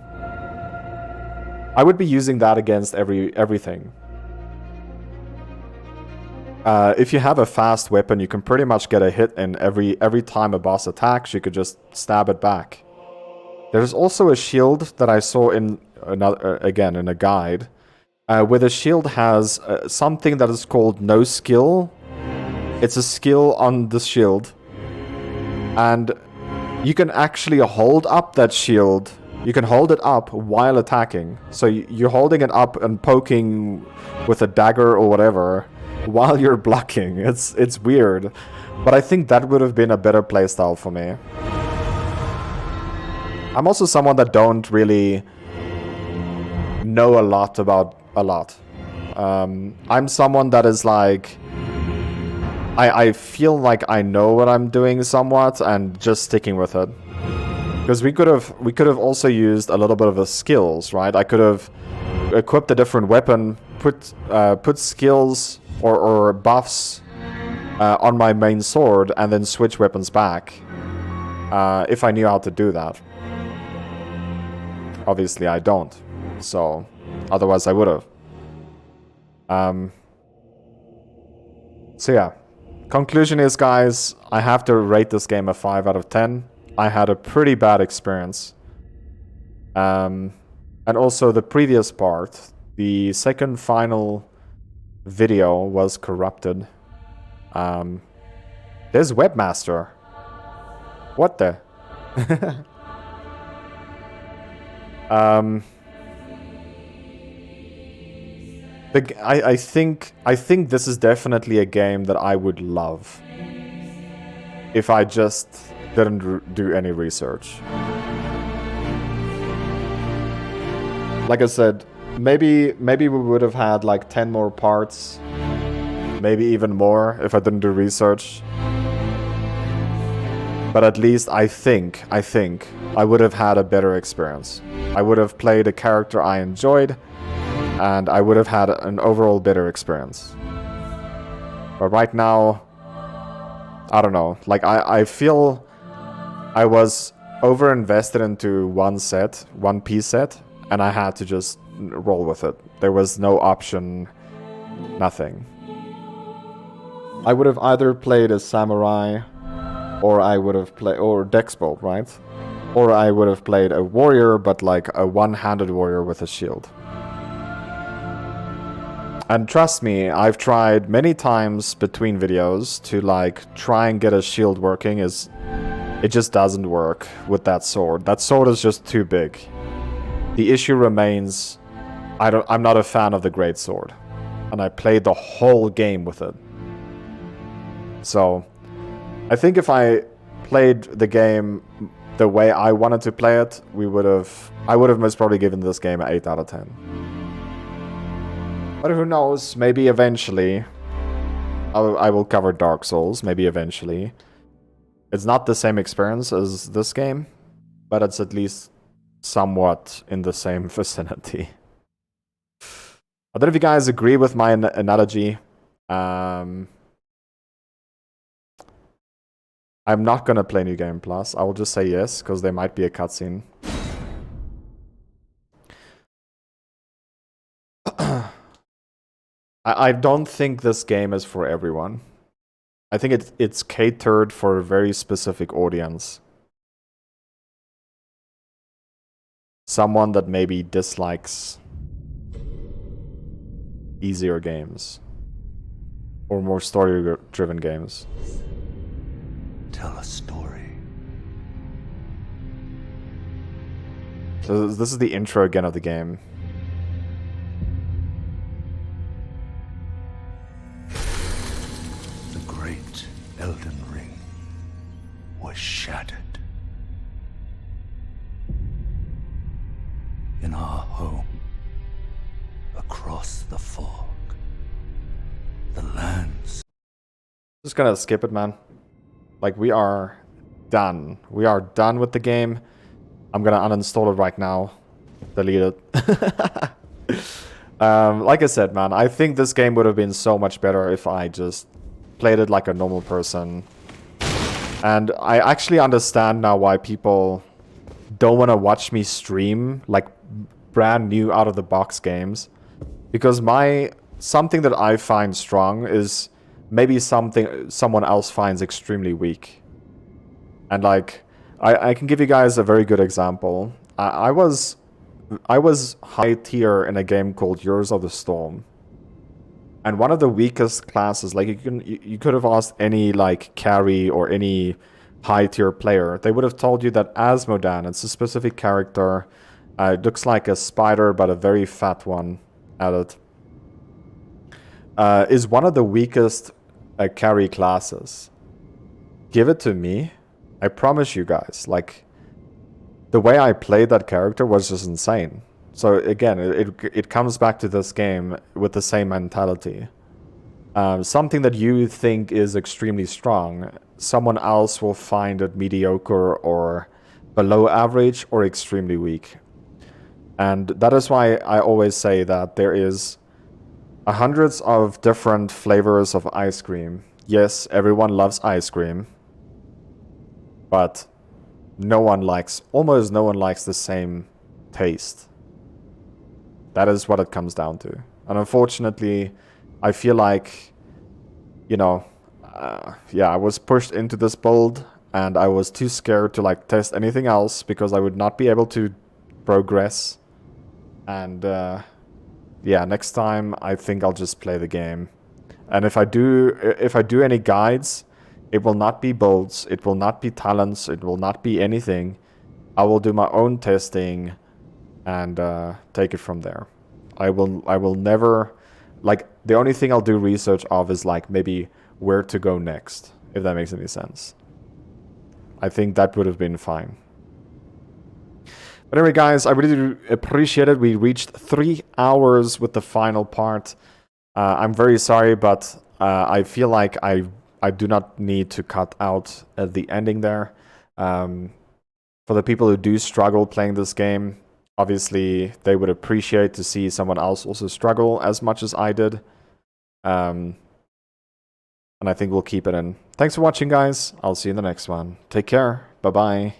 I would be using that against everything. If you have a fast weapon, you can pretty much get a hit in every time a boss attacks. You could just stab it back. There's also a shield that I saw in again in a guide, where the shield has something that is called no skill. It's a skill on the shield, and you can actually hold up that shield. You can hold it up while attacking. So you're holding it up and poking with a dagger or whatever while you're blocking. It's weird, but I think that would have been a better playstyle for me. I'm also someone that don't really know a lot about a lot. I'm someone that is like, I feel like I know what I'm doing somewhat and just sticking with it. Because we could have also used a little bit of the skills, right? I could have equipped a different weapon, put skills or buffs on my main sword, and then switch weapons back. If I knew how to do that. Obviously, I don't. So, otherwise I would have. So yeah. Conclusion is, guys, I have to rate this game a 5 out of 10. I had a pretty bad experience. And also the previous part, the second final video was corrupted. There's Webmaster. What the? I think this is definitely a game that I would love if I just didn't do any research. Like I said, maybe we would have had like 10 more parts, maybe even more if I didn't do research. But at least I think I would have had a better experience. I would have played a character I enjoyed, and I would have had an overall better experience. But right now, I don't know. Like, I feel I was over-invested into one piece set, and I had to just roll with it. There was no option, nothing. I would have either played as Samurai, or I would have played, or Dexbolt, right? Or I would have played a warrior, but like a one-handed warrior with a shield. And trust me, I've tried many times between videos to like try and get a shield working. It just doesn't work with that sword. That sword is just too big. The issue remains, I'm not a fan of the great sword, and I played the whole game with it. So I think if I played the game the way I wanted to play it, I would have most probably given this game an 8 out of 10. But who knows, maybe eventually I will cover Dark Souls, maybe eventually. It's not the same experience as this game, but it's at least somewhat in the same vicinity. I don't know if you guys agree with my analogy. I'm not gonna play New Game Plus. I will just say yes, because there might be a cutscene. I don't think this game is for everyone. I think it's catered for a very specific audience. Someone that maybe dislikes easier games. Or more story-driven games. Tell a story. So this is the intro again of the game. The great Elden Ring was shattered. In our home, across the fog, the lands. Just gonna skip it, man. Like, we are done. We are done with the game. I'm gonna uninstall it right now. Delete it. Like I said, man, I think this game would have been so much better if I just played it like a normal person. And I actually understand now why people don't want to watch me stream like brand new out of the box games. Because something that I find strong is maybe something someone else finds extremely weak. And like, I can give you guys a very good example. I was high tier in a game called Heroes of the Storm. And one of the weakest classes, like you could have asked any like carry or any high tier player, they would have told you that Asmodan, it's a specific character, it looks like a spider but a very fat one at it, is one of the weakest carry classes. Give it to me. I promise you guys, like, the way I played that character was just insane. So again, it comes back to this game with the same mentality. Something that you think is extremely strong, someone else will find it mediocre or below average or extremely weak. And that is why I always say that there is hundreds of different flavors of ice cream. Yes, everyone loves ice cream, but almost no one likes the same taste. That is what it comes down to. And unfortunately, I feel like, you know, yeah, I was pushed into this build and I was too scared to like test anything else because I would not be able to progress. And yeah, next time I think I'll just play the game. And if I do any guides, it will not be builds, it will not be talents, it will not be anything. I will do my own testing and take it from there. I will never, like, the only thing I'll do research of is like maybe where to go next, if that makes any sense. I think that would have been fine. But anyway, guys, I really do appreciate it. We reached 3 hours with the final part. I'm very sorry, but I feel like I do not need to cut out the ending there. For the people who do struggle playing this game, obviously they would appreciate to see someone else also struggle as much as I did. And I think we'll keep it in. Thanks for watching, guys. I'll see you in the next one. Take care. Bye-bye.